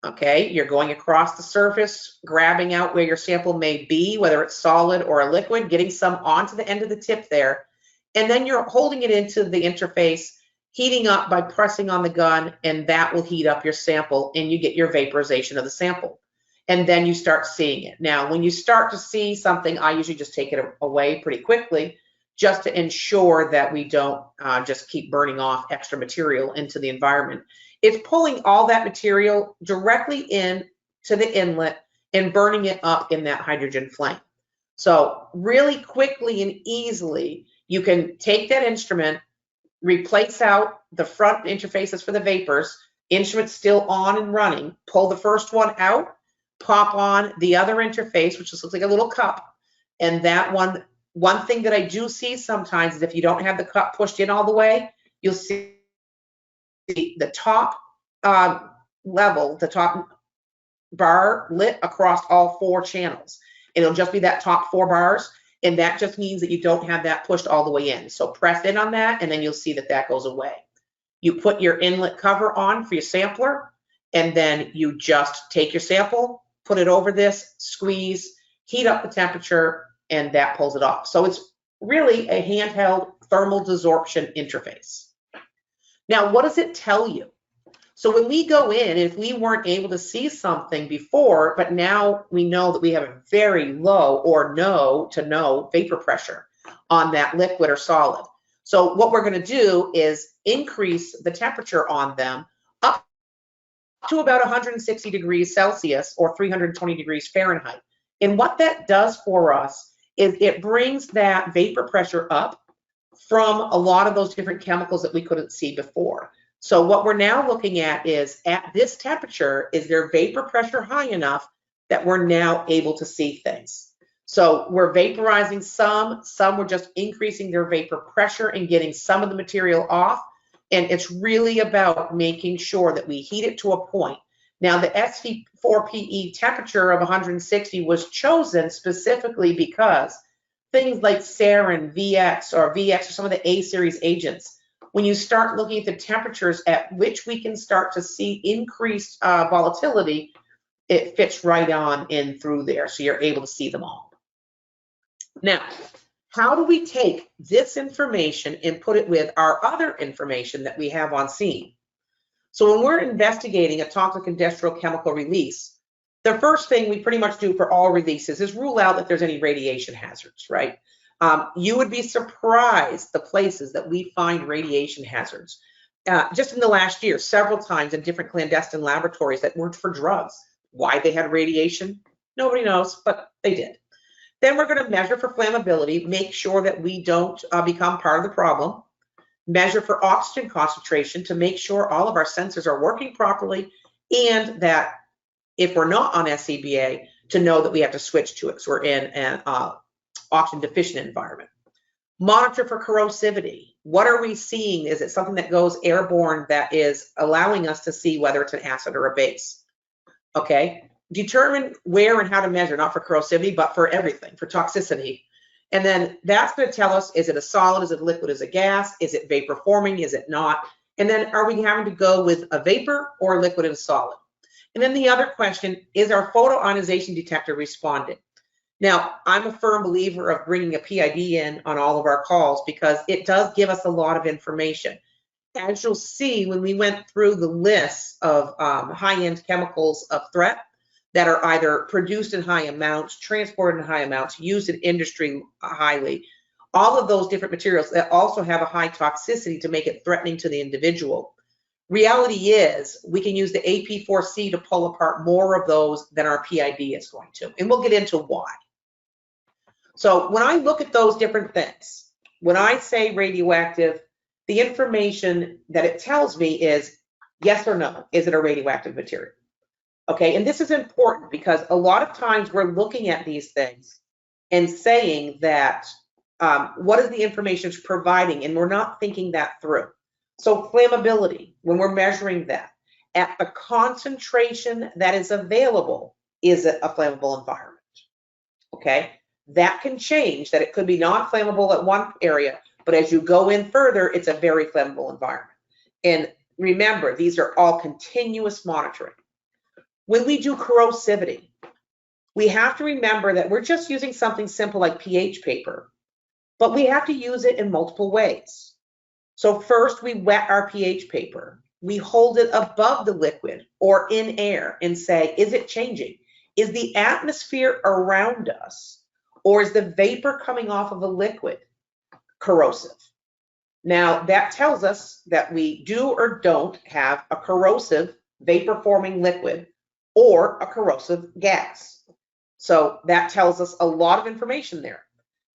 Okay, you're going across the surface, grabbing out where your sample may be, whether it's solid or a liquid, getting some onto the end of the tip there. And then you're holding it into the interface, heating up by pressing on the gun, and that will heat up your sample and you get your vaporization of the sample. And then you start seeing it. Now, when you start to see something, I usually just take it away pretty quickly just to ensure that we don't just keep burning off extra material into the environment. It's pulling all that material directly in to the inlet and burning it up in that hydrogen flame. So really quickly and easily, you can take that instrument, replace out the front interfaces for the vapors, instrument's still on and running, pull the first one out, pop on the other interface, which just looks like a little cup. And that one thing that I do see sometimes is if you don't have the cup pushed in all the way, you'll see the top level, the top bar lit across all 4 channels. And it'll just be that top 4 bars. And that just means that you don't have that pushed all the way in. So press in on that, and then you'll see that that goes away. You put your inlet cover on for your sampler, and then you just take your sample, put it over this, squeeze, heat up the temperature, and that pulls it off. So it's really a handheld thermal desorption interface. Now, what does it tell you? So when we go in, if we weren't able to see something before, but now we know that we have a very low or no to no vapor pressure on that liquid or solid. So what we're going to do is increase the temperature on them up to about 160 degrees Celsius or 320 degrees Fahrenheit. And what that does for us is it brings that vapor pressure up from a lot of those different chemicals that we couldn't see before. So what we're now looking at is, at this temperature, is their vapor pressure high enough that we're now able to see things. So we're vaporizing some we're just increasing their vapor pressure and getting some of the material off. And it's really about making sure that we heat it to a point. Now, the SV4PE temperature of 160 was chosen specifically because things like sarin, VX, or some of the A-series agents, when you start looking at the temperatures at which we can start to see increased volatility, it fits right on in through there, so you're able to see them all. Now, how do we take this information and put it with our other information that we have on scene? So when we're investigating a toxic industrial chemical release, the first thing we pretty much do for all releases is rule out that there's any radiation hazards, right? You would be surprised the places that we find radiation hazards. Just in the last year, several times in different clandestine laboratories that weren't for drugs. Why they had radiation, nobody knows, but they did. Then we're going to measure for flammability, make sure that we don't become part of the problem. Measure for oxygen concentration to make sure all of our sensors are working properly, and that if we're not on SCBA, to know that we have to switch to it. So we're in an oxygen deficient environment. Monitor for corrosivity. What are we seeing? Is it something that goes airborne that is allowing us to see whether it's an acid or a base? Okay. Determine where and how to measure, not for corrosivity, but for everything, for toxicity. And then that's going to tell us, is it a solid, is it a liquid, is it a gas, is it vapor forming, is it not? And then are we having to go with a vapor or a liquid and a solid? And then the other question, is our photoionization detector responding? Now, I'm a firm believer of bringing a PID in on all of our calls because it does give us a lot of information. As you'll see, when we went through the list of high-end chemicals of threat that are either produced in high amounts, transported in high amounts, used in industry highly, all of those different materials that also have a high toxicity to make it threatening to the individual. Reality is we can use the AP4C to pull apart more of those than our PID is going to, and we'll get into why. So when I look at those different things, when I say radioactive, the information that it tells me is yes or no, is it a radioactive material? Okay, and this is important because a lot of times we're looking at these things and saying that what is the information it's providing, and we're not thinking that through. So flammability, when we're measuring that, at the concentration that is available, is it a flammable environment? Okay, that can change, that it could be non-flammable at one area, but as you go in further, it's a very flammable environment. And remember, these are all continuous monitoring. When we do corrosivity, we have to remember that we're just using something simple like pH paper, but we have to use it in multiple ways. So first, we wet our pH paper. We hold it above the liquid or in air and say, is it changing? Is the atmosphere around us, or is the vapor coming off of a liquid corrosive? Now, that tells us that we do or don't have a corrosive vapor-forming liquid or a corrosive gas. So that tells us a lot of information there.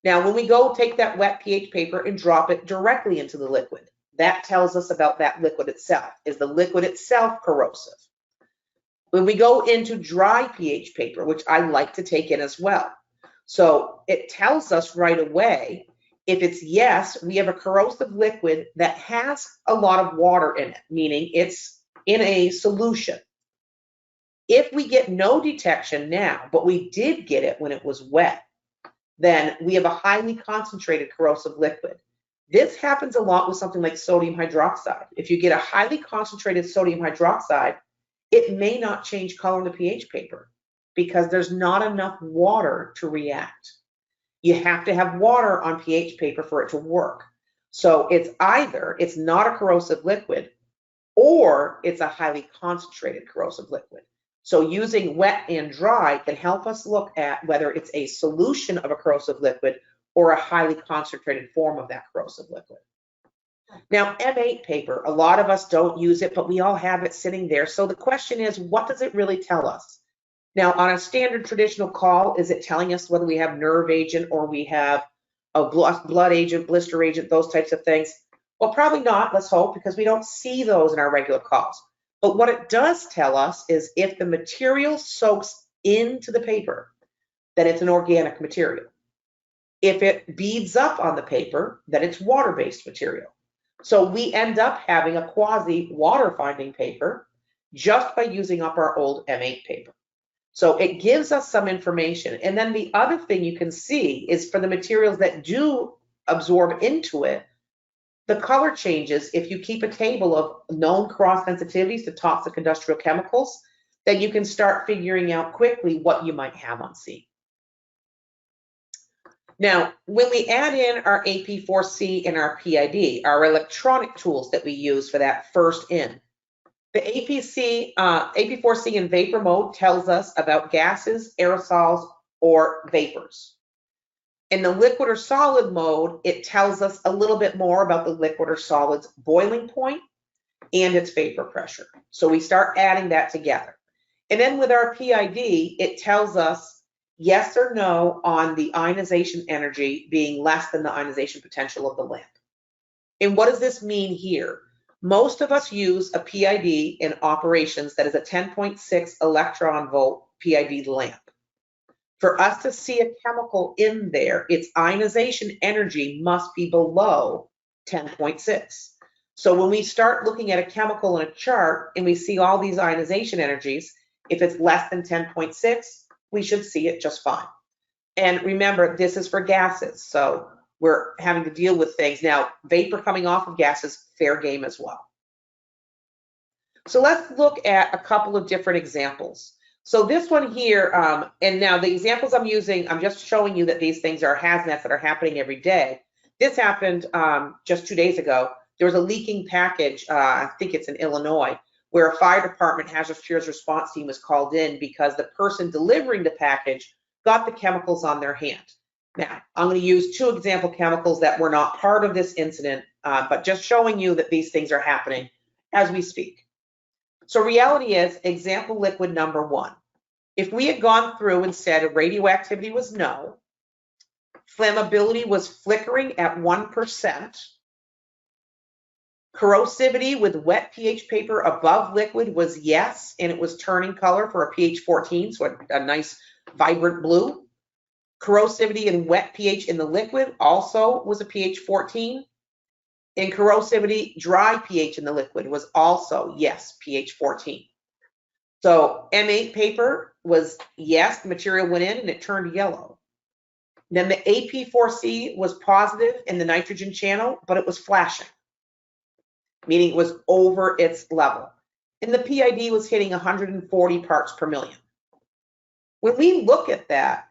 Now, when we go take that wet pH paper and drop it directly into the liquid, that tells us about that liquid itself. Is the liquid itself corrosive? When we go into dry pH paper, which I like to take in as well, so it tells us right away if it's yes, we have a corrosive liquid that has a lot of water in it, meaning it's in a solution. If we get no detection now, but we did get it when it was wet, then we have a highly concentrated corrosive liquid. This happens a lot with something like sodium hydroxide. If you get a highly concentrated sodium hydroxide, it may not change color in the pH paper because there's not enough water to react. You have to have water on pH paper for it to work. So it's either it's not a corrosive liquid or it's a highly concentrated corrosive liquid. So using wet and dry can help us look at whether it's a solution of a corrosive liquid or a highly concentrated form of that corrosive liquid. Now, M8 paper, a lot of us don't use it, but we all have it sitting there. So the question is, what does it really tell us? Now, on a standard traditional call, is it telling us whether we have nerve agent or we have a blood agent, blister agent, those types of things? Well, probably not, let's hope, because we don't see those in our regular calls. But what it does tell us is if the material soaks into the paper, then it's an organic material. If it beads up on the paper, then it's water-based material. So we end up having a quasi-water-finding paper just by using up our old M8 paper. So it gives us some information. And then the other thing you can see is for the materials that do absorb into it, the color changes. If you keep a table of known cross sensitivities to toxic industrial chemicals, then you can start figuring out quickly what you might have on scene. Now, when we add in our AP4C and our PID, our electronic tools that we use for that first in, the AP4C in vapor mode tells us about gases, aerosols, or vapors. In the liquid or solid mode, it tells us a little bit more about the liquid or solid's boiling point and its vapor pressure. So we start adding that together. And then with our PID, it tells us yes or no on the ionization energy being less than the ionization potential of the lamp. And what does this mean here? Most of us use a PID in operations that is a 10.6 electron volt PID lamp. For us to see a chemical in there, its ionization energy must be below 10.6. So when we start looking at a chemical in a chart and we see all these ionization energies, if it's less than 10.6, we should see it just fine. And remember, this is for gases, so we're having to deal with things. Now, vapor coming off of gases, fair game as well. So let's look at a couple of different examples. So this one here, and now the examples I'm using, I'm just showing you that these things are hazmats that are happening every day. This happened just 2 days ago. There was a leaking package, I think it's in Illinois, where a fire department hazardous materials response team was called in because the person delivering the package got the chemicals on their hand. Now, I'm going to use 2 example chemicals that were not part of this incident, but just showing you that these things are happening as we speak. So reality is example liquid number 1. If we had gone through and said radioactivity was no, flammability was flickering at 1%, corrosivity with wet pH paper above liquid was yes, and it was turning color for a pH 14, so a nice vibrant blue. Corrosivity and wet pH in the liquid also was a pH 14. And corrosivity, dry pH in the liquid was also yes, pH 14. So M8 paper was yes, the material went in and it turned yellow. Then the AP4C was positive in the nitrogen channel, but it was flashing, meaning it was over its level. And the PID was hitting 140 parts per million. When we look at that,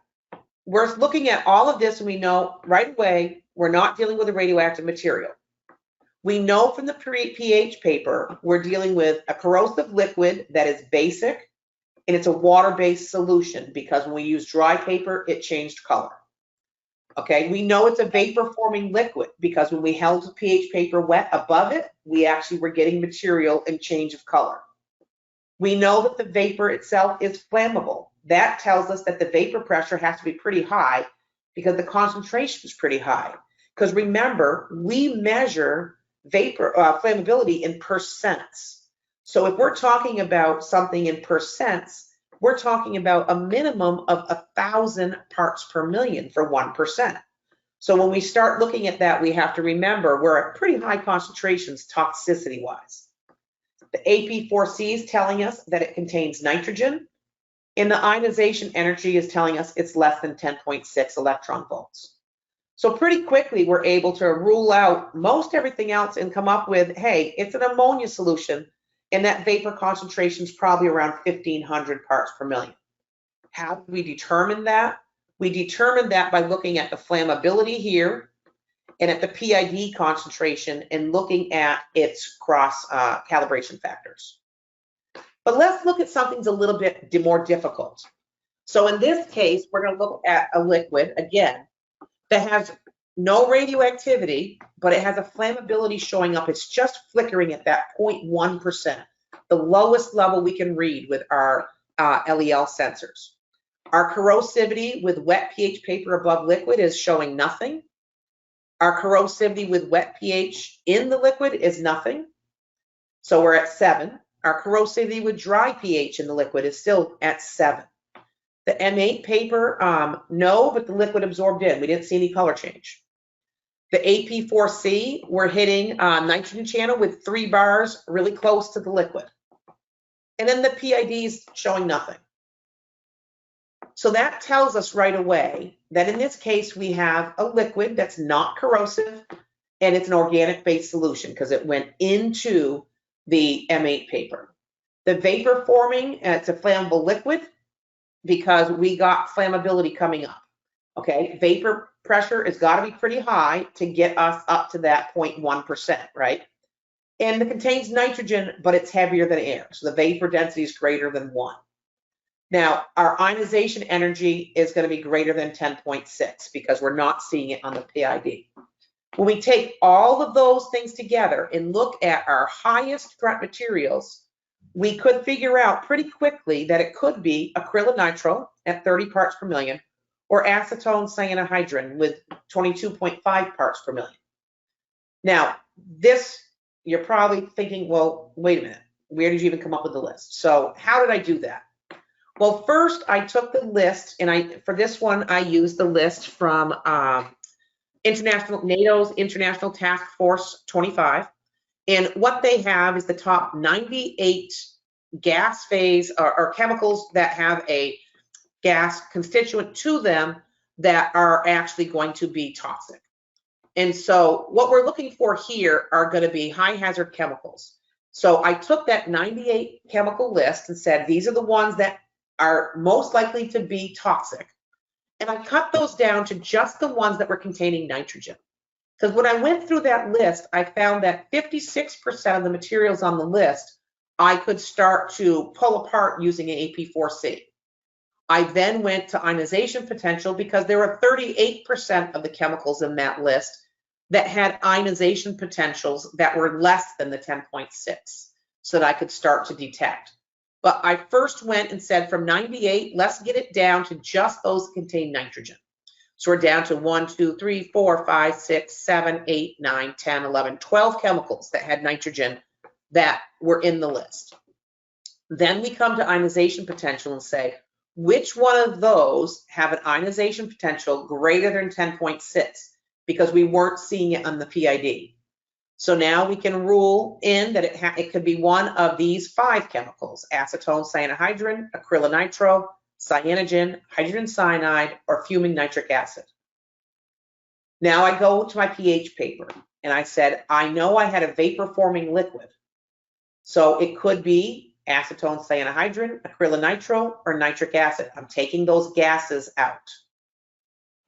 we're looking at all of this and we know right away we're not dealing with a radioactive material. We know from the pH paper we're dealing with a corrosive liquid that is basic and it's a water-based solution because when we use dry paper, it changed color. Okay, we know it's a vapor-forming liquid because when we held the pH paper wet above it, we actually were getting material and change of color. We know that the vapor itself is flammable. That tells us that the vapor pressure has to be pretty high because the concentration is pretty high. Because remember, we measure vapor flammability in percents. So if we're talking about something in percents, we're talking about a minimum of 1,000 parts per million for 1%. So when we start looking at that, we have to remember we're at pretty high concentrations toxicity-wise. The AP4C is telling us that it contains nitrogen, and the ionization energy is telling us it's less than 10.6 electron volts. So pretty quickly, we're able to rule out most everything else and come up with, hey, it's an ammonia solution, and that vapor concentration is probably around 1,500 parts per million. How do we determine that? We determine that by looking at the flammability here and at the PID concentration and looking at its cross calibration factors. But let's look at something a little bit more difficult. So in this case, we're going to look at a liquid, again, that has no radioactivity, but it has a flammability showing up. It's just flickering at that 0.1%, the lowest level we can read with our LEL sensors. Our corrosivity with wet pH paper above liquid is showing nothing. Our corrosivity with wet pH in the liquid is nothing. So we're at 7. Our corrosivity with dry pH in the liquid is still at 7. The M8 paper, no, but the liquid absorbed in. We didn't see any color change. The AP4C, we're hitting nitrogen channel with 3 bars really close to the liquid. And then the PID's showing nothing. So that tells us right away that in this case, we have a liquid that's not corrosive and it's an organic-based solution because it went into the M8 paper. The vapor forming, it's a flammable liquid because we got flammability coming up. Okay, vapor pressure has got to be pretty high to get us up to that 0.1%, right? And it contains nitrogen, but it's heavier than air. So the vapor density is greater than 1. Now, our ionization energy is going to be greater than 10.6 because we're not seeing it on the PID. When we take all of those things together and look at our highest threat materials, we could figure out pretty quickly that it could be acrylonitrile at 30 parts per million or acetone cyanohydrin with 22.5 parts per million. Now, this, you're probably thinking, well, wait a minute, where did you even come up with the list? So how did I do that? Well, first I took the list, and for this one, I used the list from NATO's International Task Force 25. And what they have is the top 98 gas phase or chemicals that have a gas constituent to them that are actually going to be toxic. And so what we're looking for here are going to be high hazard chemicals. So I took that 98 chemical list and said, these are the ones that are most likely to be toxic. And I cut those down to just the ones that were containing nitrogen. Because when I went through that list, I found that 56% of the materials on the list, I could start to pull apart using an AP4C. I then went to ionization potential because there were 38% of the chemicals in that list that had ionization potentials that were less than the 10.6 so that I could start to detect. But I first went and said from 98, let's get it down to just those that contain nitrogen. So we're down to 1, 2, 3, 4, 5, 6, 7, 8, 9, 10, 11, 12 chemicals that had nitrogen that were in the list. Then we come to ionization potential and say, which one of those have an ionization potential greater than 10.6? Because we weren't seeing it on the PID. So now we can rule in that it could be one of these 5 chemicals: acetone cyanohydrin, acrylonitrile, cyanogen, hydrogen cyanide, or fuming nitric acid. Now I go to my pH paper and I said, I know I had a vapor forming liquid. So it could be acetone cyanohydrin, acrylonitrile, or nitric acid. I'm taking those gases out.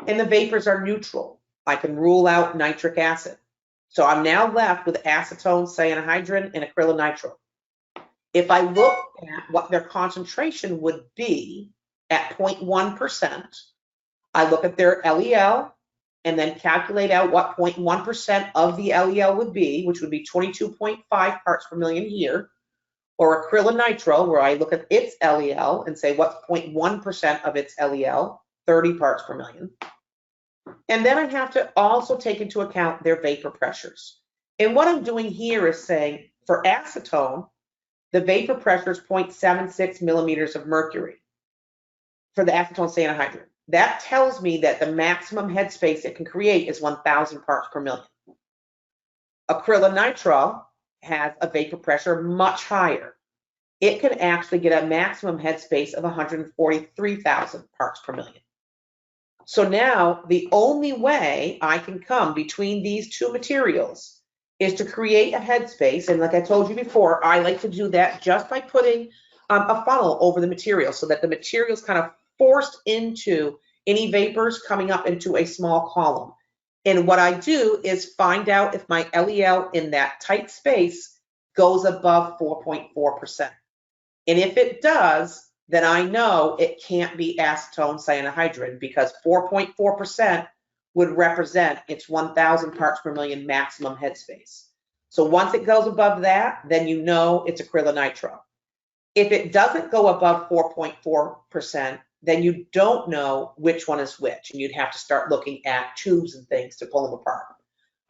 And the vapors are neutral. I can rule out nitric acid. So I'm now left with acetone cyanohydrin and acrylonitrile. If I look at what their concentration would be at 0.1%, I look at their LEL and then calculate out what 0.1% of the LEL would be, which would be 22.5 parts per million here, or acrylonitrile, where I look at its LEL and say what's 0.1% of its LEL, 30 parts per million. And then I have to also take into account their vapor pressures. And what I'm doing here is saying for acetone, the vapor pressure is 0.76 millimeters of mercury for the acetone cyanohydrin. That tells me that the maximum headspace it can create is 1,000 parts per million. Acrylonitrile has a vapor pressure much higher. It can actually get a maximum headspace of 143,000 parts per million. So now the only way I can come between these two materials is to create a headspace. And like I told you before, I like to do that just by putting a funnel over the material so that the material is kind of forced into any vapors coming up into a small column. And what I do is find out if my LEL in that tight space goes above 4.4%. And if it does, then I know it can't be acetone cyanohydrin because 4.4% would represent its 1,000 parts per million maximum headspace. So once it goes above that, then you know it's acrylonitrile. If it doesn't go above 4.4%, then you don't know which one is which, and you'd have to start looking at tubes and things to pull them apart.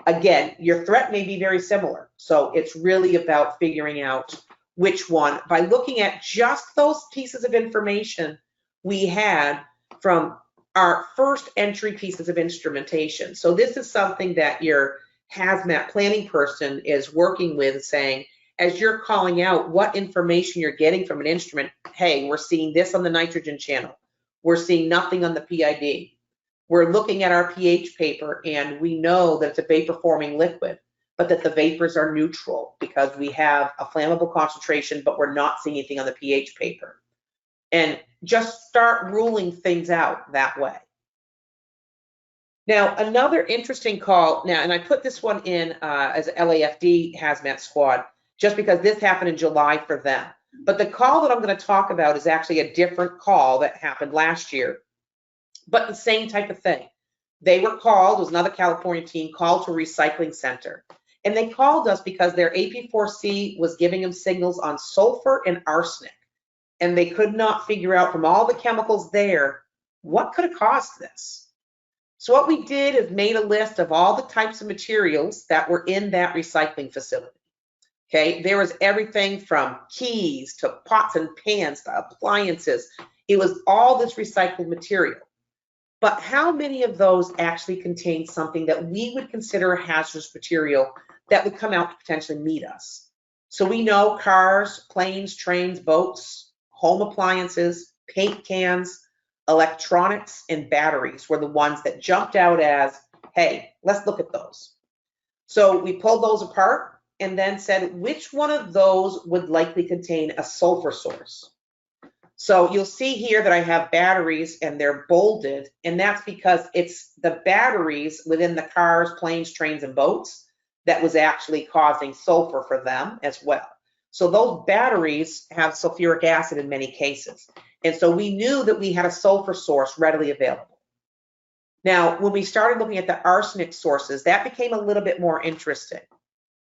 Again, your threat may be very similar, so it's really about figuring out which one. By looking at just those pieces of information we had from our first entry pieces of instrumentation. So this is something that your hazmat planning person is working with, saying, as you're calling out what information you're getting from an instrument, hey, we're seeing this on the nitrogen channel. We're seeing nothing on the PID. We're looking at our pH paper and we know that it's a vapor forming liquid, but that the vapors are neutral because we have a flammable concentration, but we're not seeing anything on the pH paper. And just start ruling things out that way. Now, another interesting call, now, and I put this one in as LAFD hazmat squad, just because this happened in July for them. But the call that I'm going to talk about is actually a different call that happened last year, but the same type of thing. They were called, it was another California team, called to a recycling center. And they called us because their AP4C was giving them signals on sulfur and arsenic. And they could not figure out from all the chemicals there, what could have caused this? So what we did is made a list of all the types of materials that were in that recycling facility. Okay, there was everything from keys to pots and pans to appliances. It was all this recycled material. But how many of those actually contain something that we would consider a hazardous material that would come out to potentially meet us? So we know cars, planes, trains, boats, home appliances, paint cans, electronics, and batteries were the ones that jumped out as, hey, let's look at those. So we pulled those apart and then said, which one of those would likely contain a sulfur source? So you'll see here that I have batteries and they're bolded, and that's because it's the batteries within the cars, planes, trains, and boats that was actually causing sulfur for them as well. So those batteries have sulfuric acid in many cases. And so we knew that we had a sulfur source readily available. Now, when we started looking at the arsenic sources, that became a little bit more interesting.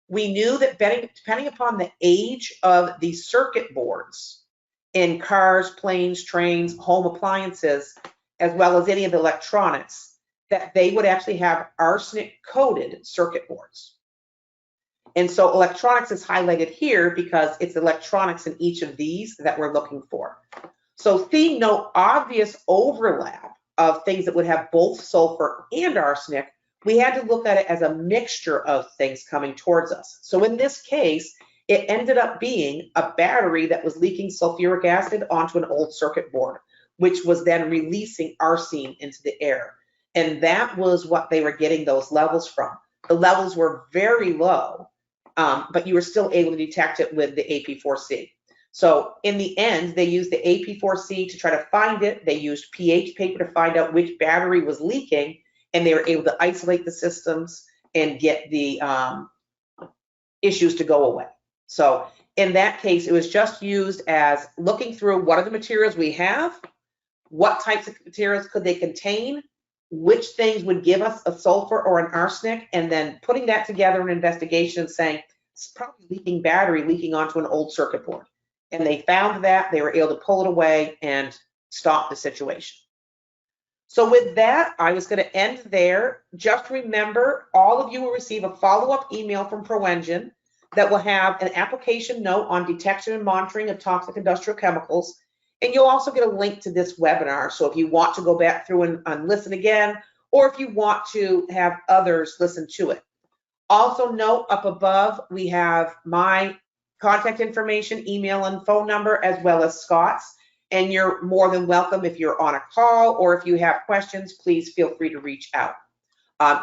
We knew that depending upon the age of the circuit boards in cars, planes, trains, home appliances, as well as any of the electronics, that they would actually have arsenic-coated circuit boards. And so electronics is highlighted here because it's electronics in each of these that we're looking for. So seeing no obvious overlap of things that would have both sulfur and arsenic, we had to look at it as a mixture of things coming towards us. So in this case, it ended up being a battery that was leaking sulfuric acid onto an old circuit board, which was then releasing arsine into the air. And that was what they were getting those levels from. The levels were very low, but you were still able to detect it with the AP4C. So in the end, they used the AP4C to try to find it. They used pH paper to find out which battery was leaking, and they were able to isolate the systems and get the issues to go away. So in that case, it was just used as looking through what are the materials we have, what types of materials could they contain, which things would give us a sulfur or an arsenic, and then putting that together in an investigation and saying, it's probably leaking battery leaking onto an old circuit board. And they found that, they were able to pull it away and stop the situation. So with that, I was going to end there. Just remember, all of you will receive a follow-up email from ProEngine that will have an application note on detection and monitoring of toxic industrial chemicals. And you'll also get a link to this webinar. So if you want to go back through and listen again, or if you want to have others listen to it. Also note up above, we have my contact information, email and phone number, as well as Scott's. And you're more than welcome if you're on a call or if you have questions, please feel free to reach out.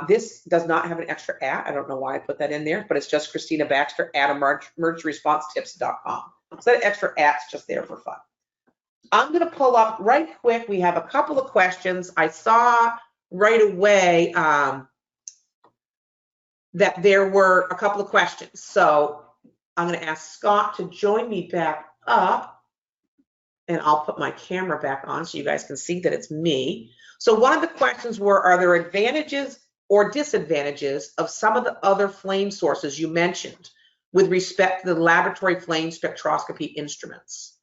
This does not have an extra @ I don't know why I put that in there, but it's just Christina Baxter at emergencyResponseTips.com. So that extra @ just there for fun. I'm going to pull up right quick. We have a couple of questions. I saw right away that there were a couple of questions. So I'm going to ask Scott to join me back up. And I'll put my camera back on so you guys can see that it's me. So one of the questions were, are there advantages or disadvantages of some of the other flame sources you mentioned with respect to the laboratory flame spectroscopy instruments?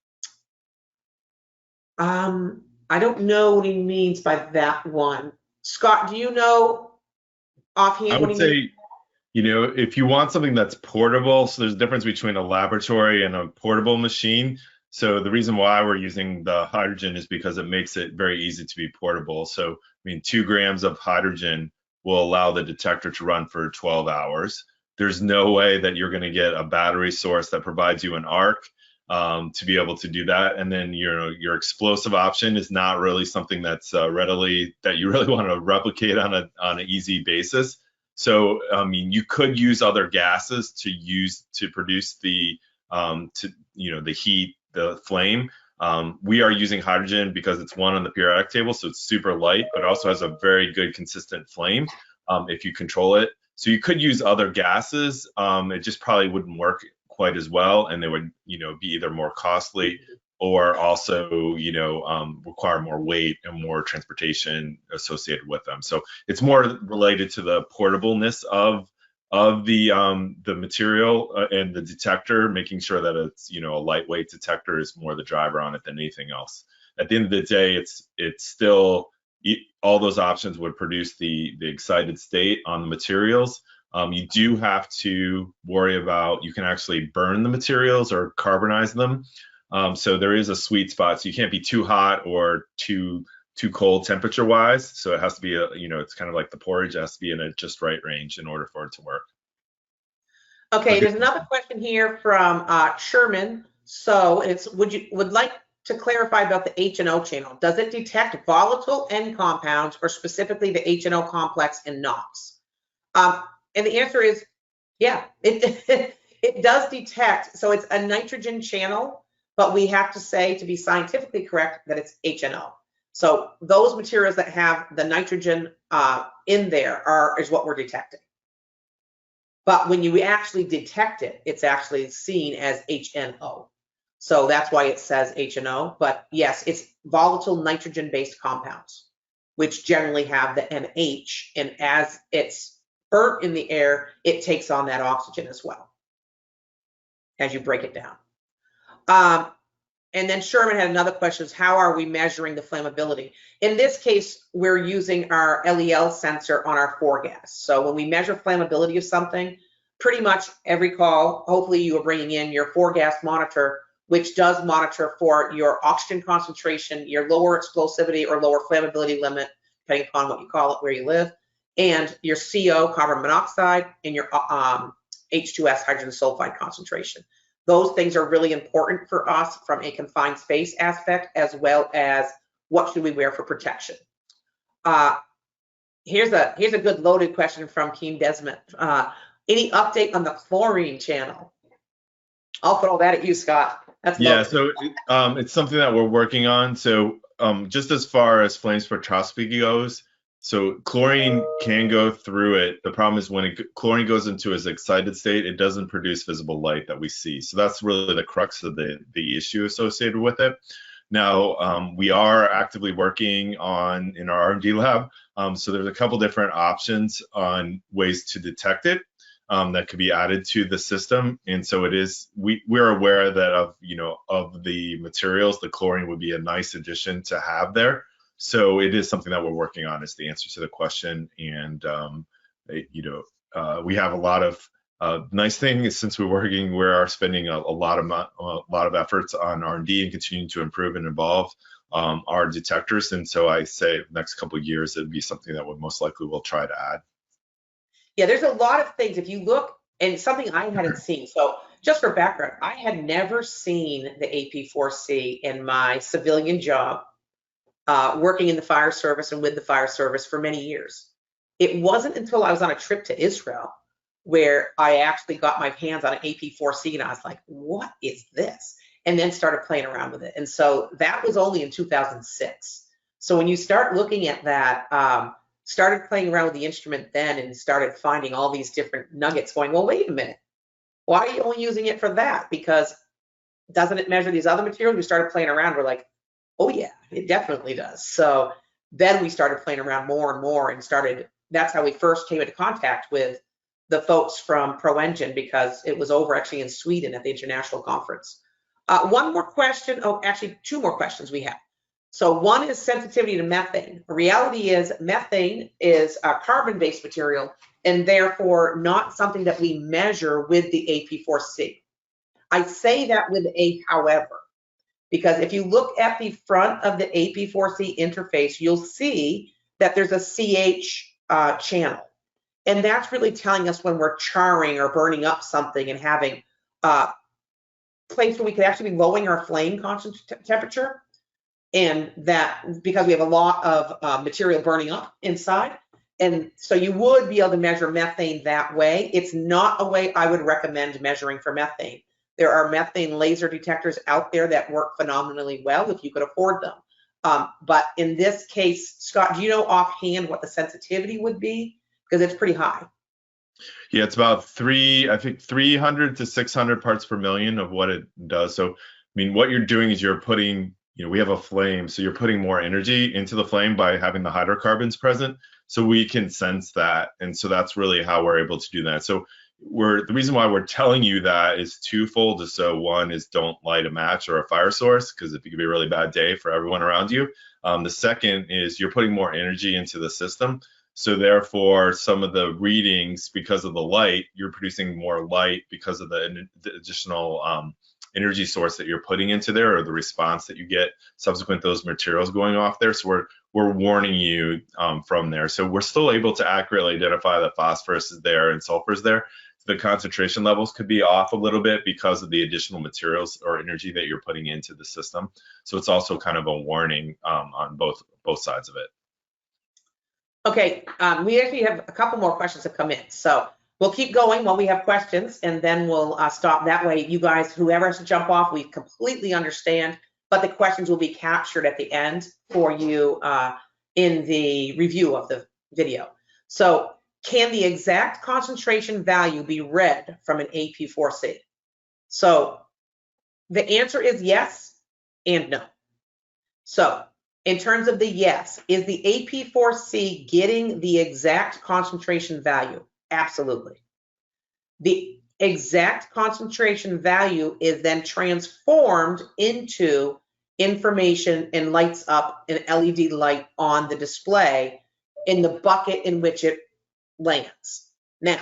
I don't know what he means by that one. Scott, do you know offhand? I would say, you know, if you want something that's portable, so there's a difference between a laboratory and a portable machine. So the reason why we're using the hydrogen is because it makes it very easy to be portable. So, I mean, 2 grams of hydrogen will allow the detector to run for 12 hours. There's no way that you're going to get a battery source that provides you an arc to be able to do that. And then your explosive option is not really something that's that you really want to replicate on an easy basis. So, I mean, you could use other gases to produce the the heat, the flame, We are using hydrogen because it's one on the periodic table, so it's super light, but also has a very good consistent flame if you control it. So you could use other gases. It just probably wouldn't work quite as well, and they would, be either more costly or also, require more weight and more transportation associated with them. So it's more related to the portableness of the material and the detector, making sure that it's, a lightweight detector is more the driver on it than anything else. At the end of the day, it's still, all those options would produce the excited state on the materials. You do have to worry about, you can actually burn the materials or carbonize them. So there is a sweet spot. So you can't be too hot or too cold temperature wise. So it has to be it's kind of like the porridge, it has to be in a just right range in order for it to work. Okay, there's another question here from Sherman. So it's, would like to clarify about the HNO channel. Does it detect volatile end compounds or specifically the HNO complex and NOx? And the answer is, yeah, it does detect. So it's a nitrogen channel, but we have to say, to be scientifically correct, that it's HNO. So those materials that have the nitrogen in there is what we're detecting. But when you actually detect it, it's actually seen as HNO. So that's why it says HNO. But yes, it's volatile nitrogen-based compounds, which generally have the NH. And as it's burnt in the air, it takes on that oxygen as well, as you break it down. And then Sherman had another question, is how are we measuring the flammability? In this case, we're using our LEL sensor on our 4-gas. So when we measure flammability of something, pretty much every call, hopefully you are bringing in your 4-gas monitor, which does monitor for your oxygen concentration, your lower explosivity or lower flammability limit, depending upon what you call it, where you live, and your CO, carbon monoxide, and your H2S, hydrogen sulfide concentration. Those things are really important for us from a confined space aspect, as well as what should we wear for protection. Here's a good loaded question from Keen Desmond. Any update on the chlorine channel? I'll throw that at you, Scott. That's loaded. So it's something that we're working on. So just as far as flame spectroscopy goes, so chlorine can go through it. The problem is when chlorine goes into its excited state, it doesn't produce visible light that we see. So that's really the crux of the issue associated with it. Now, we are actively working on in our R&D lab. So there's a couple different options on ways to detect it that could be added to the system. And so it is, we're aware that of the materials, the chlorine would be a nice addition to have there. So it is something that we're working on, is the answer to the question. And, we have a lot of nice things since we are spending a lot of efforts on R&D and continuing to improve and evolve our detectors. And so I say next couple of years, it'd be something that most likely we'll try to add. Yeah, there's a lot of things. If you look, and something I hadn't seen. So just for background, I had never seen the AP4C in my civilian job. Working in the fire service and with the fire service for many years. It wasn't until I was on a trip to Israel where I actually got my hands on an AP4C and I was like, what is this? And then started playing around with it. And so that was only in 2006. So when you start looking at that, started playing around with the instrument then and started finding all these different nuggets going, well, wait a minute. Why are you only using it for that? Because doesn't it measure these other materials? We started playing around. We're like, oh yeah, it definitely does. So then we started playing around more and more and that's how we first came into contact with the folks from ProEngine, because it was over actually in Sweden at the international conference. One more question, actually 2 more questions we have. So one is sensitivity to methane. The reality is methane is a carbon-based material and therefore not something that we measure with the AP4C. I say that with a however. Because if you look at the front of the AP4C interface, you'll see that there's a CH channel. And that's really telling us when we're charring or burning up something and having a place where we could actually be lowering our flame temperature. And that, because we have a lot of material burning up inside. And so you would be able to measure methane that way. It's not a way I would recommend measuring for methane. There are methane laser detectors out there that work phenomenally well if you could afford them. But in this case, Scott, do you know offhand what the sensitivity would be? Because it's pretty high. Yeah, it's about 300 to 600 parts per million of what it does. So, I mean, what you're doing is you're putting, we have a flame, so you're putting more energy into the flame by having the hydrocarbons present. So we can sense that. And so that's really how we're able to do that. So the reason why we're telling you that is twofold. So one is don't light a match or a fire source, because it could be a really bad day for everyone around you. The second is you're putting more energy into the system. So therefore, some of the readings, because of the light, you're producing more light because of the additional energy source that you're putting into there, or the response that you get subsequent to those materials going off there. So we're warning you from there. So we're still able to accurately identify that phosphorus is there and sulfur is there. The concentration levels could be off a little bit because of the additional materials or energy that you're putting into the system. So it's also kind of a warning on both sides of it. Okay, we actually have a couple more questions that come in. So we'll keep going while we have questions, and then we'll stop. That way, you guys, whoever has to jump off, we completely understand, but the questions will be captured at the end for you in the review of the video. So can the exact concentration value be read from an AP4C? So the answer is yes and no. So in terms of the yes, is the AP4C getting the exact concentration value? Absolutely. The exact concentration value is then transformed into information and lights up an LED light on the display in the bucket in which it lands. Now,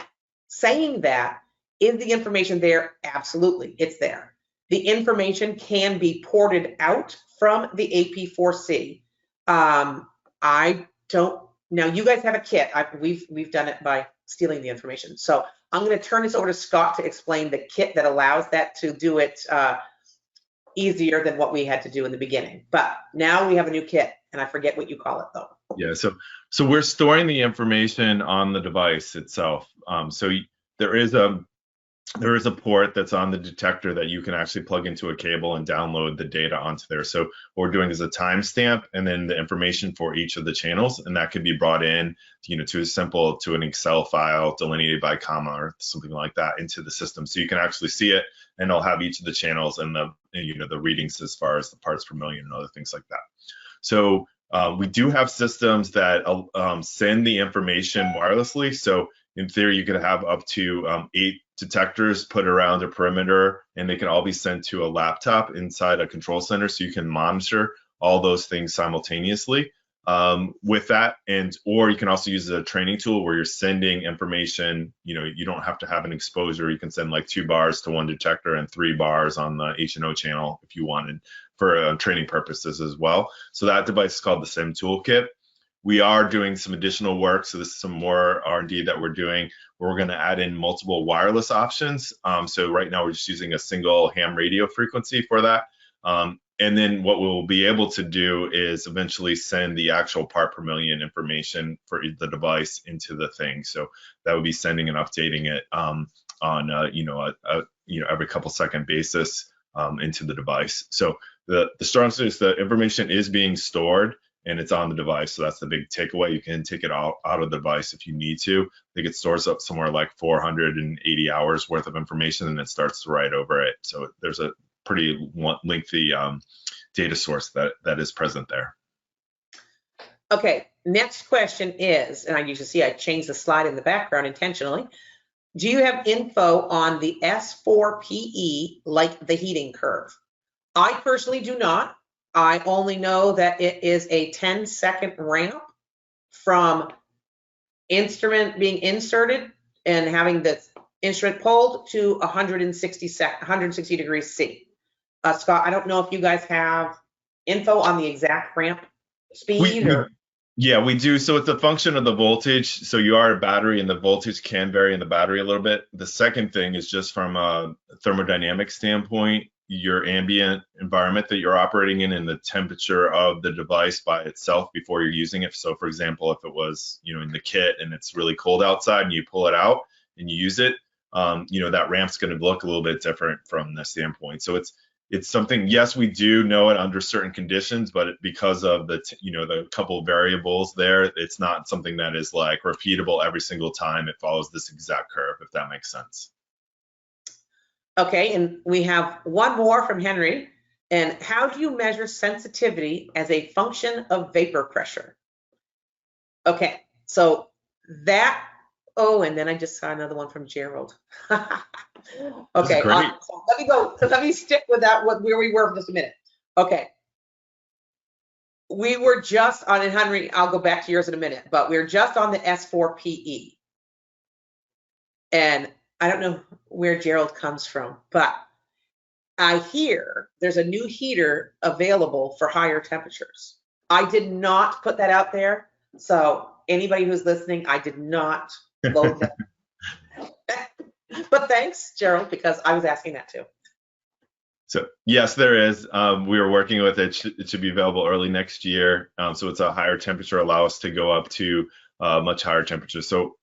saying that, is the information there? Absolutely, it's there. The information can be ported out from the AP4C. I don't, now you guys have a kit. We've done it by stealing the information. So I'm going to turn this over to Scott to explain the kit that allows that to do it easier than what we had to do in the beginning. But now we have a new kit, and I forget what you call it though. Yeah, so we're storing the information on the device itself. So there is a port that's on the detector that you can actually plug into a cable and download the data onto there. So what we're doing is a timestamp and then the information for each of the channels, and that can be brought in, to an Excel file delineated by comma or something like that into the system. So you can actually see it, and it'll have each of the channels and the readings as far as the parts per million and other things like that. So we do have systems that send the information wirelessly. So in theory, you could have up to 8 detectors put around a perimeter, and they can all be sent to a laptop inside a control center, so you can monitor all those things simultaneously with that. Or you can also use a training tool where you're sending information. You don't have to have an exposure. You can send like 2 bars to one detector and 3 bars on the H&O channel if you wanted, for training purposes as well. So that device is called the SIM Toolkit. We are doing some additional work. So this is some more R&D that we're doing, where we're going to add in multiple wireless options. So right now we're just using a single ham radio frequency for that. And then what we'll be able to do is eventually send the actual part per million information for the device into the thing. So that would be sending and updating it on every couple second basis into the device. So the strong answer is the information is being stored, and it's on the device. So that's the big takeaway. You can take it out of the device if you need to. I think it stores up somewhere like 480 hours worth of information, and it starts to write over it. So there's a pretty lengthy data source that is present there. Okay, next question is, and you should see I changed the slide in the background intentionally. Do you have info on the S4PE, like the heating curve? I personally do not. I only know that it is a 10-second ramp from instrument being inserted and having the instrument pulled to 160 degrees C. Scott, I don't know if you guys have info on the exact ramp speed Yeah, we do. So it's a function of the voltage. So you are a battery, and the voltage can vary in the battery a little bit. The second thing is just from a thermodynamic standpoint, your ambient environment that you're operating in and the temperature of the device by itself before you're using it. So for example, if it was, in the kit and it's really cold outside and you pull it out and you use it, that ramp's going to look a little bit different from the standpoint. So it's something, yes, we do know it under certain conditions, but because of the couple of variables there, it's not something that is like repeatable every single time it follows this exact curve, if that makes sense. Okay, and we have one more from Henry. And how do you measure sensitivity as a function of vapor pressure? Okay, so that, oh, and then I just saw another one from Gerald. Okay, great. So let me stick with that, where we were for just a minute. Okay. We were just on, and Henry, I'll go back to yours in a minute, but we're just on the S4PE. And I don't know where Gerald comes from, but I hear there's a new heater available for higher temperatures. I did not put that out there. So anybody who's listening, I did not load that. But thanks, Gerald, because I was asking that too. So yes, there is. We are working with it. It should be available early next year. So it's a higher temperature, allow us to go up to much higher temperature. So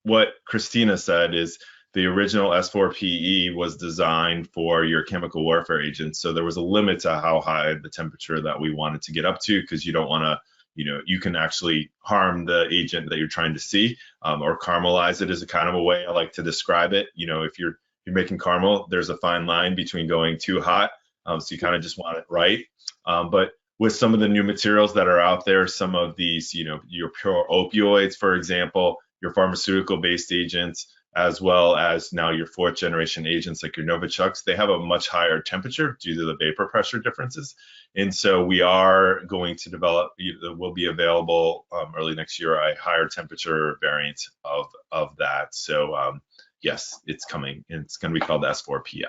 what Christina said is the original S4PE was designed for your chemical warfare agents. So there was a limit to how high the temperature that we wanted to get up to, because you don't want to, you can actually harm the agent that you're trying to see, or caramelize it is a kind of a way I like to describe it. If you're making caramel, there's a fine line between going too hot. So you kind of just want it right. But with some of the new materials that are out there, some of these, your pure opioids, for example, your pharmaceutical-based agents, as well as now your fourth generation agents like your Novichoks, they have a much higher temperature due to the vapor pressure differences. And so we are going to develop, will be available early next year, a higher temperature variant of that. So yes, it's coming. It's going to be called S4PF.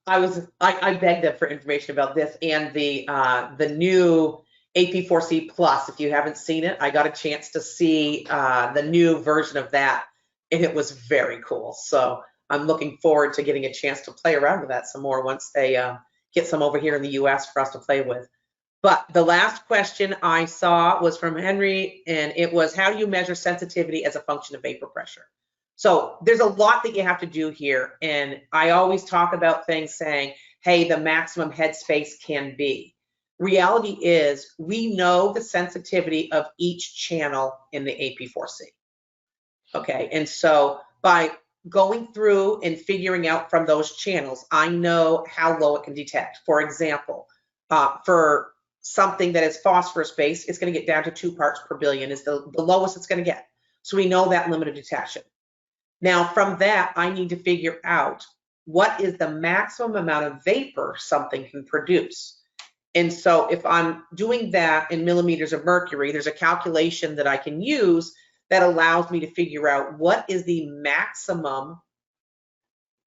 I begged them for information about this and the new AP4C Plus. If you haven't seen it, I got a chance to see the new version of that, and it was very cool. So I'm looking forward to getting a chance to play around with that some more once they get some over here in the US for us to play with. But the last question I saw was from Henry, and it was, how do you measure sensitivity as a function of vapor pressure? So there's a lot that you have to do here. And I always talk about things saying, hey, the maximum headspace can be. Reality is we know the sensitivity of each channel in the AP4C. Okay, and so by going through and figuring out from those channels, I know how low it can detect. For example, for something that is phosphorus based, it's going to get down to 2 parts per billion is the lowest it's going to get. So we know that limit of detection. Now from that, I need to figure out what is the maximum amount of vapor something can produce. And so if I'm doing that in millimeters of mercury, there's a calculation that I can use that allows me to figure out what is the maximum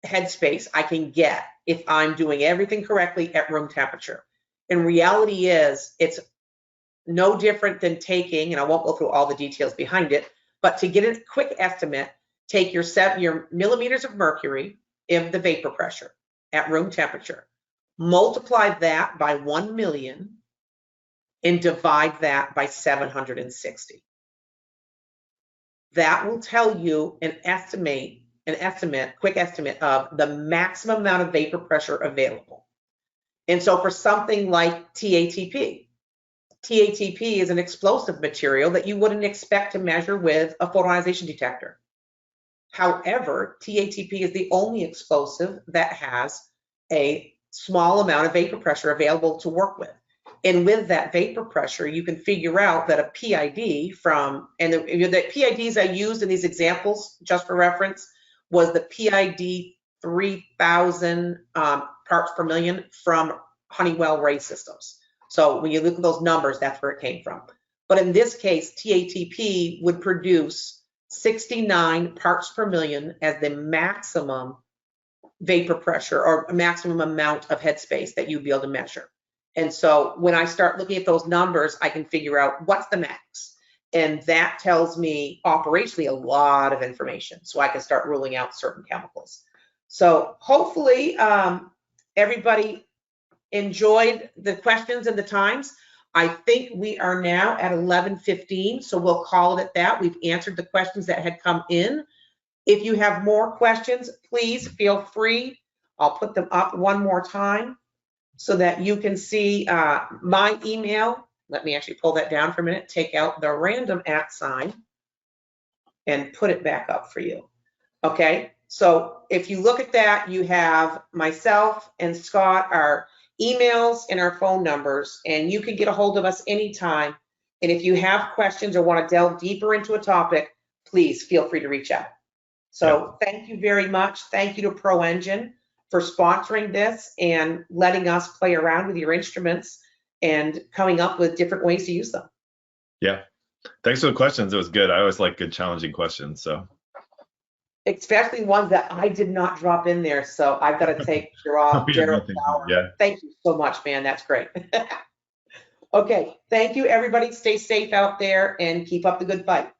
headspace I can get if I'm doing everything correctly at room temperature. And reality is it's no different than taking, and I won't go through all the details behind it, but to get a quick estimate, take your millimeters of mercury of the vapor pressure at room temperature, multiply that by 1 million and divide that by 760. That will tell you quick estimate of the maximum amount of vapor pressure available. And so for something like TATP is an explosive material that you wouldn't expect to measure with a photonization detector. However, TATP is the only explosive that has a small amount of vapor pressure available to work with. And with that vapor pressure, you can figure out that a PID and the PIDs I used in these examples, just for reference, was the PID 3000 parts per million from Honeywell Ray Systems. So when you look at those numbers, that's where it came from. But in this case, TATP would produce 69 parts per million as the maximum vapor pressure or maximum amount of headspace that you'd be able to measure. And so when I start looking at those numbers, I can figure out what's the max. And that tells me operationally a lot of information. So I can start ruling out certain chemicals. So hopefully everybody enjoyed the questions and the times. I think we are now at 11:15, so we'll call it at that. We've answered the questions that had come in. If you have more questions, please feel free. I'll put them up one more time so that you can see my email. Let me actually pull that down for a minute, take out the random @ sign and put it back up for you. Okay, so if you look at that, you have myself and Scott, our emails and our phone numbers, and you can get a hold of us anytime. And if you have questions or want to delve deeper into a topic, please feel free to reach out. So thank you very much. Thank you to ProEngine for sponsoring this and letting us play around with your instruments and coming up with different ways to use them. Yeah. Thanks for the questions. It was good. I always like good challenging questions. So especially ones that I did not drop in there. So I've got to take Gerald. Yeah. Thank you so much, man. That's great. Okay. Thank you, everybody. Stay safe out there and keep up the good fight.